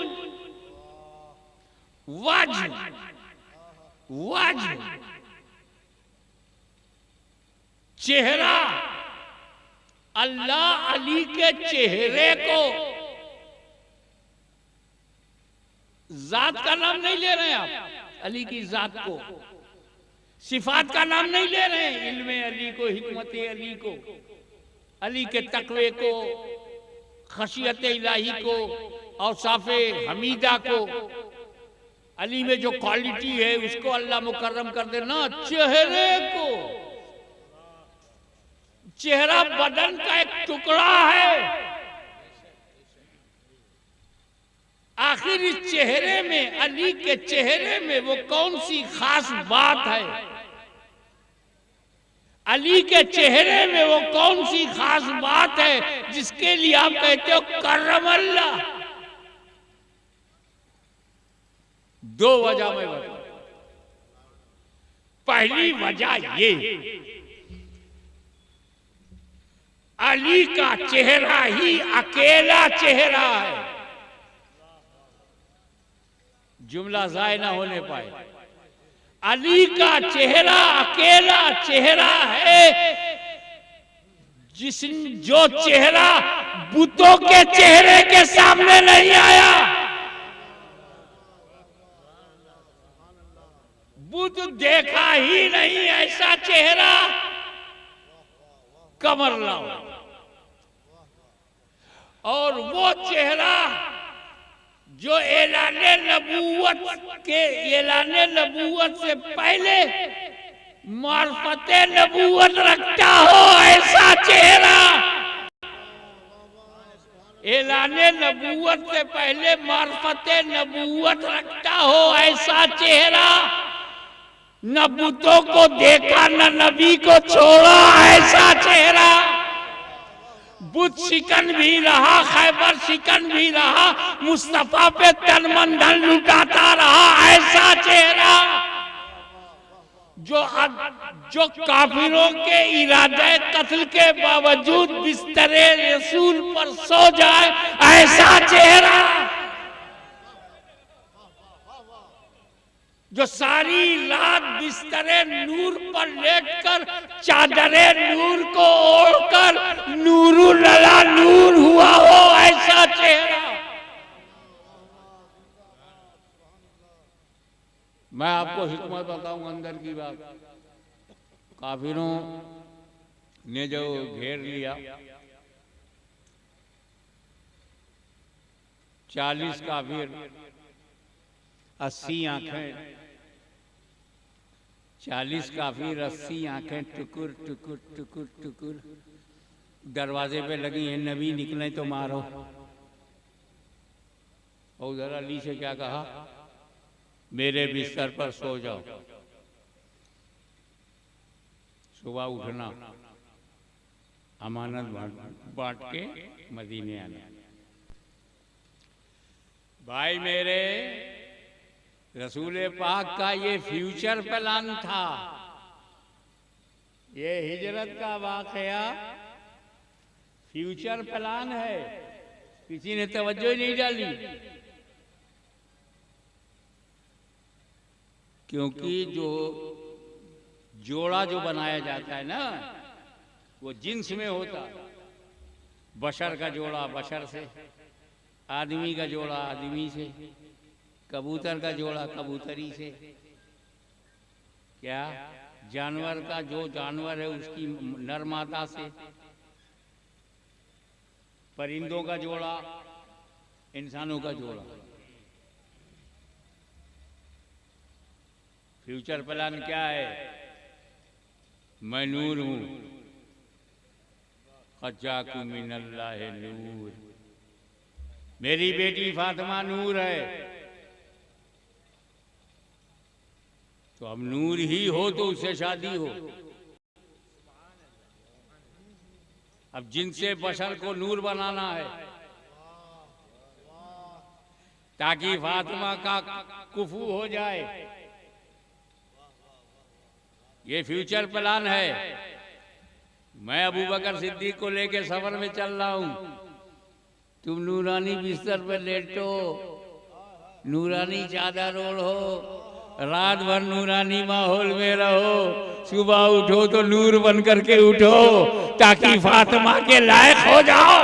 वाजिब वाजिब चेहरा, अल्लाह अली के चेहरे को, जात का नाम नहीं ले रहे हैं आप, अली की जात को, सिफात का नाम नहीं ले रहे हैं, इल्मे अली को, हिकमत अली को, अली के तकवे को, खशियत इलाही को, औसाफे हमीदा को, अली में जो क्वालिटी है उसको अल्लाह मुकर्रम कर देना। चेहरे को, चेहरा बदन का एक टुकड़ा है, आखिर इस चेहरे में, अली के चेहरे में वो कौन सी खास बात है, अली के चेहरे में वो कौन सी खास बात है जिसके लिए आप कहते हो करम अल्लाह। दो वजह में बता। पहली वजह ये, अली का चेहरा ही अकेला चेहरा है, जुमला जाय ना होने पाए। अली का चेहरा अकेला चेहरा है, जो चेहरा बुतों के चेहरे के सामने नहीं आया। बुत देखा ही नहीं ऐसा चेहरा, कमर लाओ। और वो चेहरा जो ऐलाने नबूवत से पहले मार्फते नबूवत रखता हो, ऐसा चेहरा। ऐलाने नबूवत से पहले मार्फते नबूवत रखता हो, ऐसा चेहरा। न बुतों को देखा न नबी को छोड़ा, ऐसा चेहरा। बुत शिकन भी रहा, खैबर शिकन भी रहा, मुस्तफा पे तन मन धन लुटाता रहा, ऐसा चेहरा। जो काफिरों के इरादे कत्ल के बावजूद बिस्तरे रसूल पर सो जाए, ऐसा चेहरा। जो सारी रात बिस्तरे नूर पर लेटकर चादरे नूर को ओढ़कर नूरुल्लाह नूर हुआ हो, ऐसा चेहरा। मैं आपको हिकमत बताऊं अंदर की बात। काफिरों ने जो घेर लिया, 40 काफिर, 80 आंखें, 40 काफिर, 80 आंखें टुकुर टुकुर टुकुर टुकुर दरवाजे पे लगी हैं, नबी निकले तो मारो। और जरा अली से क्या कहा, मेरे बिस्तर पर सो जाओ, सुबह उठना, अमानत बांट के मदीने आना। भाई मेरे, रसूल पाक का ये फ्यूचर प्लान था। ये हिजरत का वाकया फ्यूचर प्लान है, किसी ने तवज्जो ही नहीं डाली। क्योंकि जो जोड़ा जो बनाया जाता है ना, वो जिन्स में होता है। बशर का जोड़ा बशर से, आदमी का जोड़ा आदमी से, कबूतर का जोड़ा कबूतरी से, क्या जानवर का जो जानवर है उसकी नर मादा से, परिंदों का जोड़ा इंसानों का जोड़ा। फ्यूचर प्लान क्या है, मैं नूर हूं, खज्जाकु मिनल्लाहि नूर, मेरी बेटी फातिमा नूर है। तो अब नूर ही हो तो उससे शादी हो। अब जिनसे बशर को नूर बनाना है ताकि फातिमा का कुफू हो जाए, ये फ्यूचर प्लान है। मैं अबू बकर सिद्दीक को लेके सफर में चल रहा हूं, तुम नूरानी बिस्तर पर लेटो, नूरानी चादर ओढ़ो, रात भर नूरानी माहौल में रहो, सुबह उठो तो नूर बन करके उठो ताकि फातिमा के लायक हो जाओ।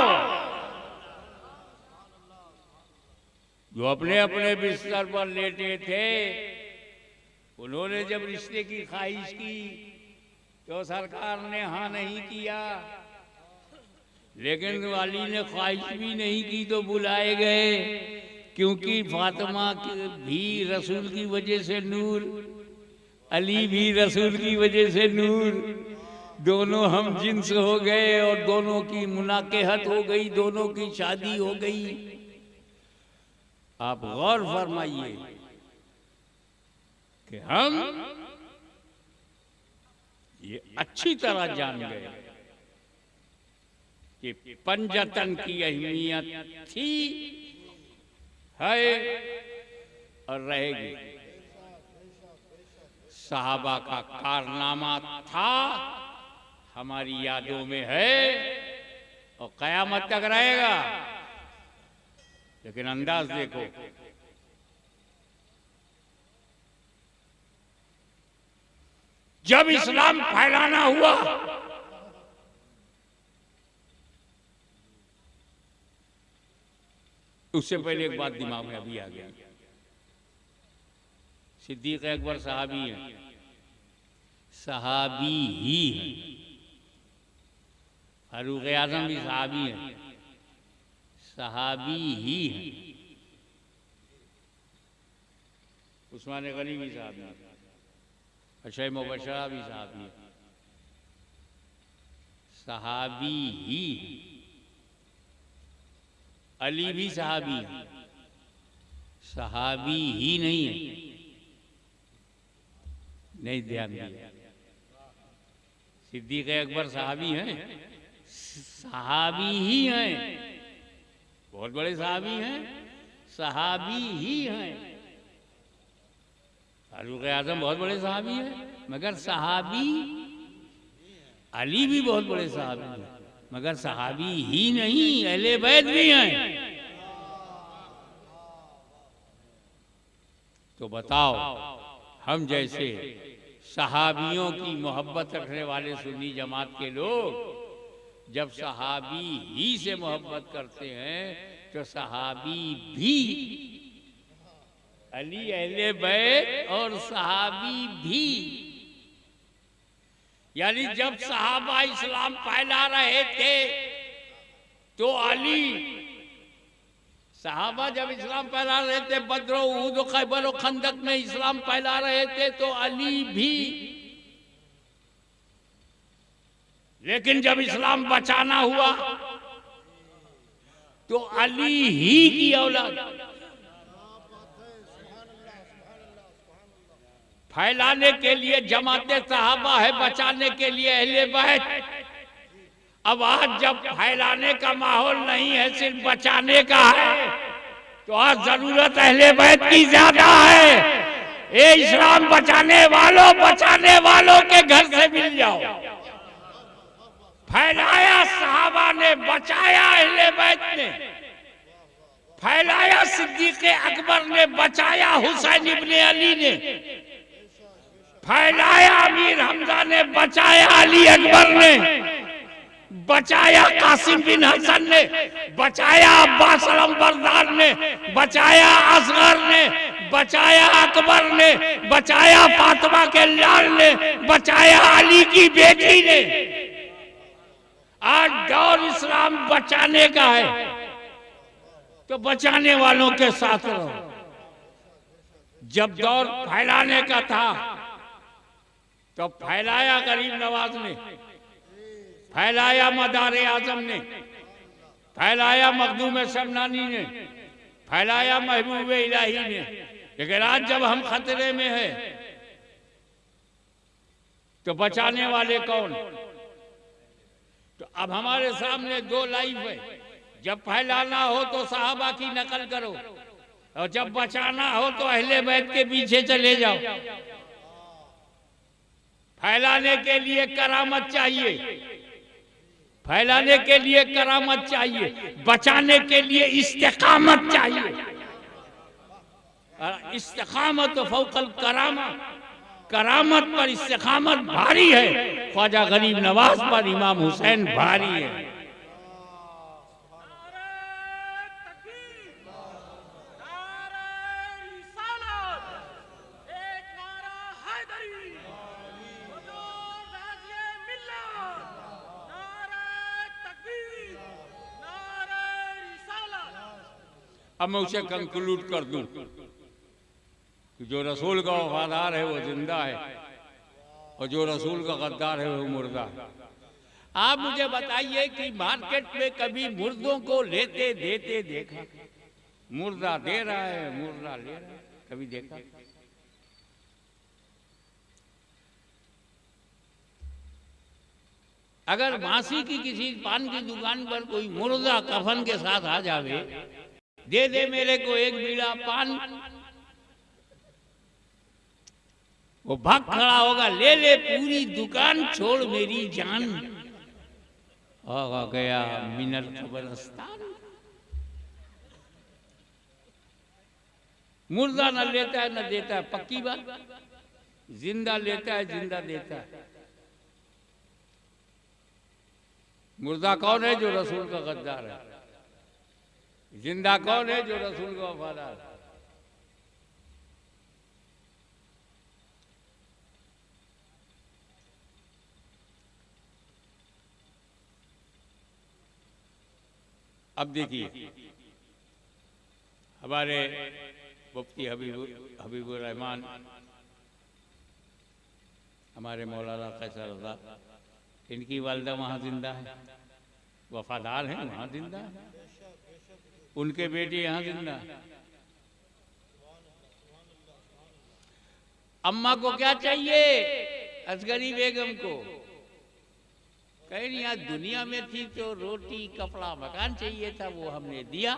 जो अपने अपने बिस्तर पर लेटे थे, उन्होंने जब रिश्ते की ख्वाहिश की तो सरकार ने हाँ नहीं किया, लेकिन अली ने ख्वाहिश भी नहीं की तो बुलाए गए, क्योंकि फातिमा भी रसूल की वजह से नूर, अली भी रसूल की वजह से नूर, दोनों हम जिन्स हो गए और दोनों की मुनाकेहत हो गई, दोनों की शादी हो गई। आप गौर फरमाइए कि हम ये अच्छी तरह जान गए कि पंजतन की अहमियत थी है और रहेगी। सहाबा का कारनामा था, हमारी यादों में है और कयामत तक रहेगा। लेकिन अंदाज देखो, जब इस्लाम फैलाना हुआ उससे पहले एक बात दिमाग में अभी आ गया। सिद्दीक अकबर सहाबी हैं, सहाबी ही हैं। फारूक आजम भी सहाबी हैं, सहाबी ही हैं। उस्मान गनी भी सहाबी हैं, अशय मुबशरा भी सहाबी हैं, सहाबी ही हैं। अली भी सहाबी है, सहाबी ही नहीं है। नहीं ध्यान दिया, सिद्दीक अकबर सहाबी हैं, सहाबी ही हैं, बहुत बड़े सहाबी हैं, सहाबी ही हैं। फारूक आजम बहुत बड़े सहाबी हैं, मगर सहाबी, अली भी बहुत बड़े सहाबी हैं, मगर सहाबी ही नहीं, अहले बैत भी हैं। तो बताओ, हम जैसे सहाबियों की मोहब्बत रखने वाले सुन्नी जमात के लोग जब सहाबी ही से मोहब्बत करते हैं तो सहाबी भी, अली अहले बैत और सहाबी भी, यानी जब सहाबा इस्लाम फैला रहे थे तो अली, सहाबा जब इस्लाम फैला रहे थे, बद्र उहद खैबर और खंदक में इस्लाम फैला रहे थे तो अली भी, लेकिन जब इस्लाम बचाना हुआ तो अली ही की औलाद, फैलाने के लिए जमाते सहाबा है, बचाने के लिए अहले बैत। अब आज जब फैलाने का माहौल नहीं है, सिर्फ बचाने का है, तो आज जरूरत अहले बैत की ज्यादा है। ये इस्लाम बचाने वालों के घर से मिल जाओ। फैलाया सहाबा ने, बचाया अहले बैत ने, फैलाया सिद्दीक अकबर ने, बचाया हुसैन इब्ने अली ने, फैलाया अमीर हमजा ने, बचाया अली अकबर ने, बचाया कासिम बिन हसन ने, बचाया अब्बास अलमबरदार ने, बचाया असगर ने, बचाया अकबर ने, बचाया फातिमा के लाल ने, बचाया अली की बेटी ने। आज दौर इस्लाम बचाने का है तो बचाने वालों के साथ रहो। जब दौर फैलाने का था तो फैलाया गरीब नवाज ने, फैलाया मदारे आजम ने, फैलाया मखदूम शमनानी ने, फैलाया महबूब इलाही ने। लेकिन आज जब हम खतरे में हैं तो बचाने वाले कौन? तो अब हमारे सामने दो लाइफ है। जब फैलाना हो तो सहाबा की नकल करो और जब बचाना हो तो अहले बैत के पीछे चले जाओ। फैलाने के लिए करामत चाहिए, फैलाने के लिए करामत चाहिए, बचाने के लिए इस्तिकामत चाहिए। इस्तिकामत फौकल करामत, करामत पर इस्तिकामत भारी है। ख्वाजा गरीब नवाज पर इमाम हुसैन भारी है। अब मैं उसे कंक्लूड कर दूं कि जो रसूल का वफादार है वो जिंदा है और जो रसूल का गद्दार है वो मुर्दा है। आप मुझे बताइए कि मार्केट में कभी मुर्दों को लेते देते देखा? मुर्दा दे रहा है, मुर्दा ले रहा है, कभी देखा? अगर मासी की किसी पान की दुकान पर कोई मुर्दा कफन के साथ आ जावे, दे दे मेरे को एक बीड़ा पान, वो भाग खड़ा होगा, ले ले पूरी दुकान, छोड़ मेरी जान। आ गया मिनल कब्रिस्तान। मुर्दा न लेता है न देता है, पक्की बात। जिंदा लेता है, जिंदा देता है। मुर्दा कौन है? जो रसूल का गद्दार है। जिंदा कौन है? जो रसूल का वफादार है। अब देखिए हमारे मुफ्ती हबीबुर रहमान, हमारे मौलाना कैसर रज़ा, इनकी वालिदा वहाँ जिंदा है, वफादार हैं, वहाँ जिंदा है। उनके बेटे यहाँ जिंदा है। अम्मा को क्या चाहिए? असगरी बेगम को कहीं नहीं, आज दुनिया में थी तो रोटी कपड़ा मकान चाहिए था, वो हमने दिया।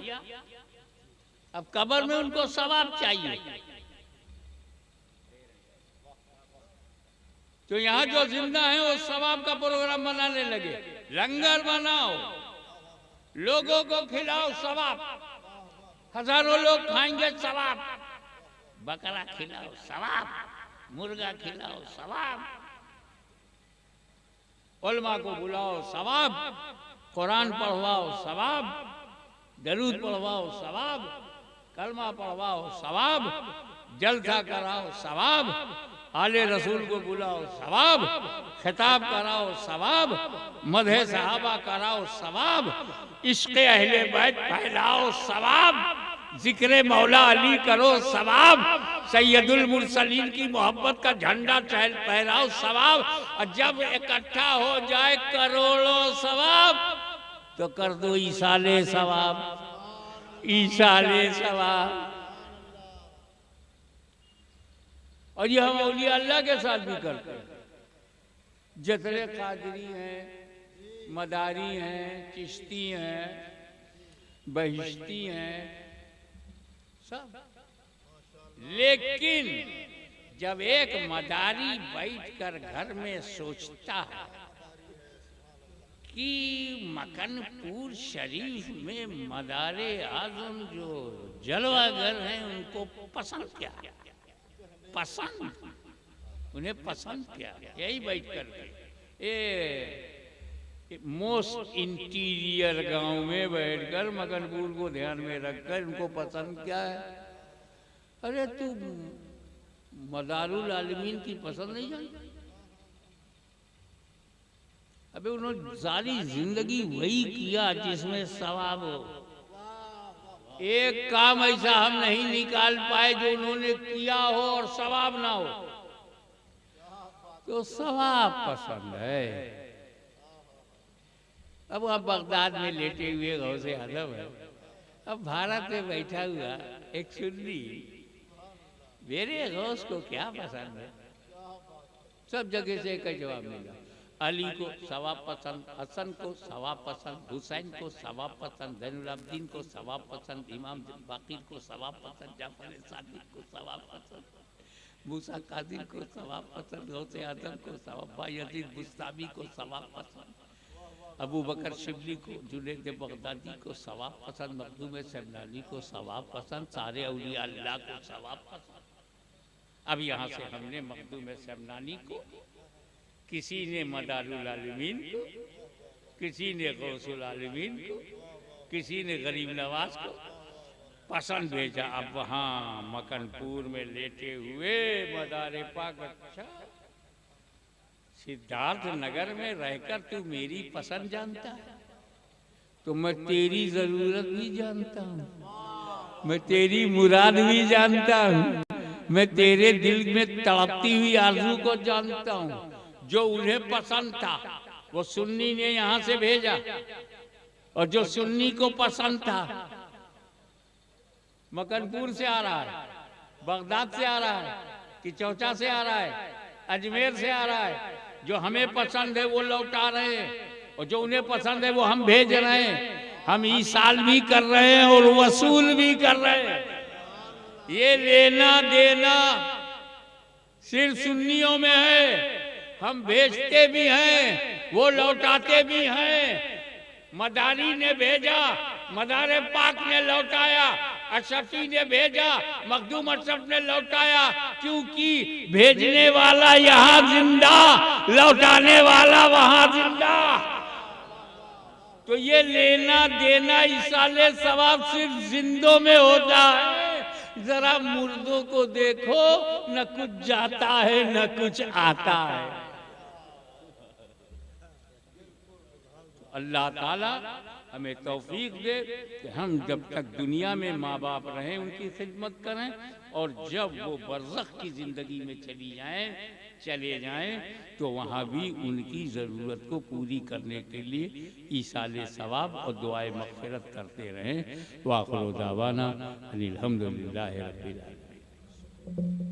अब कब्र में उनको सवाब चाहिए। तो यहाँ जो जिंदा है वो सवाब का प्रोग्राम बनाने लगे। लंगर बनाओ, लोगों को खिलाओ, सवाब। हजारों लोग खाएंगे, सवाब। बकरा खिलाओ, सवाब। मुर्गा खिलाओ, सवाब। उलमा को बुलाओ, सवाब। कुरान पढ़वाओ, सवाब। दरूद पढ़वाओ, सवाब। कलमा पढ़वाओ, सवाब। जलसा कराओ, सवाब। आले रसूल को बुलाओ, सवाब। खिताब कराओ, सवाब। मदह सहाबा कराओ, सवाब। इश्क़ अहले बैत फैलाओ, सवाब। जिक्र मौला अली करो, सवाब। सैयदुल मुरसलीन की मोहब्बत का झंडा फहराओ, सवाब। और जब इकट्ठा हो जाए करोड़ों सवाब तो कर दो ईसाले सवाब, ईसाले सवाब। और ये हम औलिया अल्लाह के साथ भी करते हैं। जितने कादरी हैं, मदारी हैं, चिश्ती हैं, बहिश्ती हैं, सब। लेकिन जब एक मदारी बैठकर घर में सोचता है कि मकनपुर शरीफ में मदारे आजम जो जलवागर हैं उनको पसंद क्या है, पसंद, उन्हें पसंद क्या, यही बैठ कर ये मोस्ट इंटीरियर गांव में बैठकर मकनपुर को ध्यान में रखकर उनको पसंद क्या है। अरे तू मदारुल आलमीन की पसंद नहीं जानता? अबे उन्होंने सारी जिंदगी वही किया जिसमें सवाब हो। एक काम ऐसा हम नहीं निकाल पाए जो उन्होंने किया हो और सवाब ना हो। तो सवाब पसंद है। अब आप बगदाद में लेटे हुए गौसे आजम है, अब भारत में बैठा हुआ एक सुन्नी, मेरे गौस को क्या पसंद है? सब जगह से एक जवाब मिला। अली को सवाब पसंद, हसन को सवाब पसंद, हुसैन को सवाब पसंद, ज़ैनुल-आबिदीन को सवाब पसंद, इमाम बाक़िर को सवाब पसंद, जाफ़र सादिक को सवाब पसंद, मूसा कादिर को सवाब पसंद, गौसे आज़म को सवाब, बायज़ीद बुस्तामी को सवाब पसंद, अबू बकर शिबली को, जुनैद बगदादी को सवाब पसंद, मखदूम शबनानी को सवाब पसंद, सारे औलिया अल्लाह को सवाब पसंद। अब यहाँ से हमने मखदूम शबनानी को, किसी ने मदारुल आलमीन को, किसी ने गौसुल आलमीन को, किसी ने गरीब नवाज को पसंद भेजा। अब वहाँ मकनपुर में लेटे हुए मदारे पाक, अच्छा सिद्धार्थ नगर में रहकर तू मेरी पसंद जानता है, तो मैं तेरी जरूरत भी जानता हूँ, मैं तेरी मुराद भी जानता हूँ, मैं तेरे दिल में तड़पती हुई आरज़ू को जानता हूँ। जो उन्हें पसंद था वो सुन्नी ने यहाँ से भेजा, और जो सुन्नी को पसंद था मकनपुर से आ रहा है, बगदाद से आ रहा है, कि चौचा से आ रहा है, अजमेर से आ रहा है। जो हमें पसंद है वो लौटा रहे हैं, और जो उन्हें पसंद है वो हम भेज रहे हैं। हम ईसाल भी कर रहे हैं और वसूल भी कर रहे हैं। ये लेना देना सिर्फ सुन्नियों में है। हम भेजते भी हैं, वो लौटाते भी हैं। मदारी ने भेजा, मदारे पाक ने लौटाया, अशरफी ने भेजा, मखदूम अशरफ ने लौटाया, क्योंकि भेजने वाला यहाँ जिंदा, लौटाने वाला वहां जिंदा। तो ये लेना देना इसाले सवाब सिर्फ जिंदों में होता है। जरा मुर्दों को देखो, न कुछ जाता है न कुछ आता है। अल्लाह ताला हमें तौफीक दे कि हम जब तक दुनिया में माँ बाप रहें उनकी खिदमत करें, और जब वो बरज़ख की ज़िंदगी में चले जाएं तो वहाँ भी उनकी ज़रूरत को पूरी करने के लिए ईसाले सवाब और दुआए मग़फ़िरत करते रहें। व आख़िर दावाना अनिल हम्दुलिल्लाहि रब्बिल आलमीन।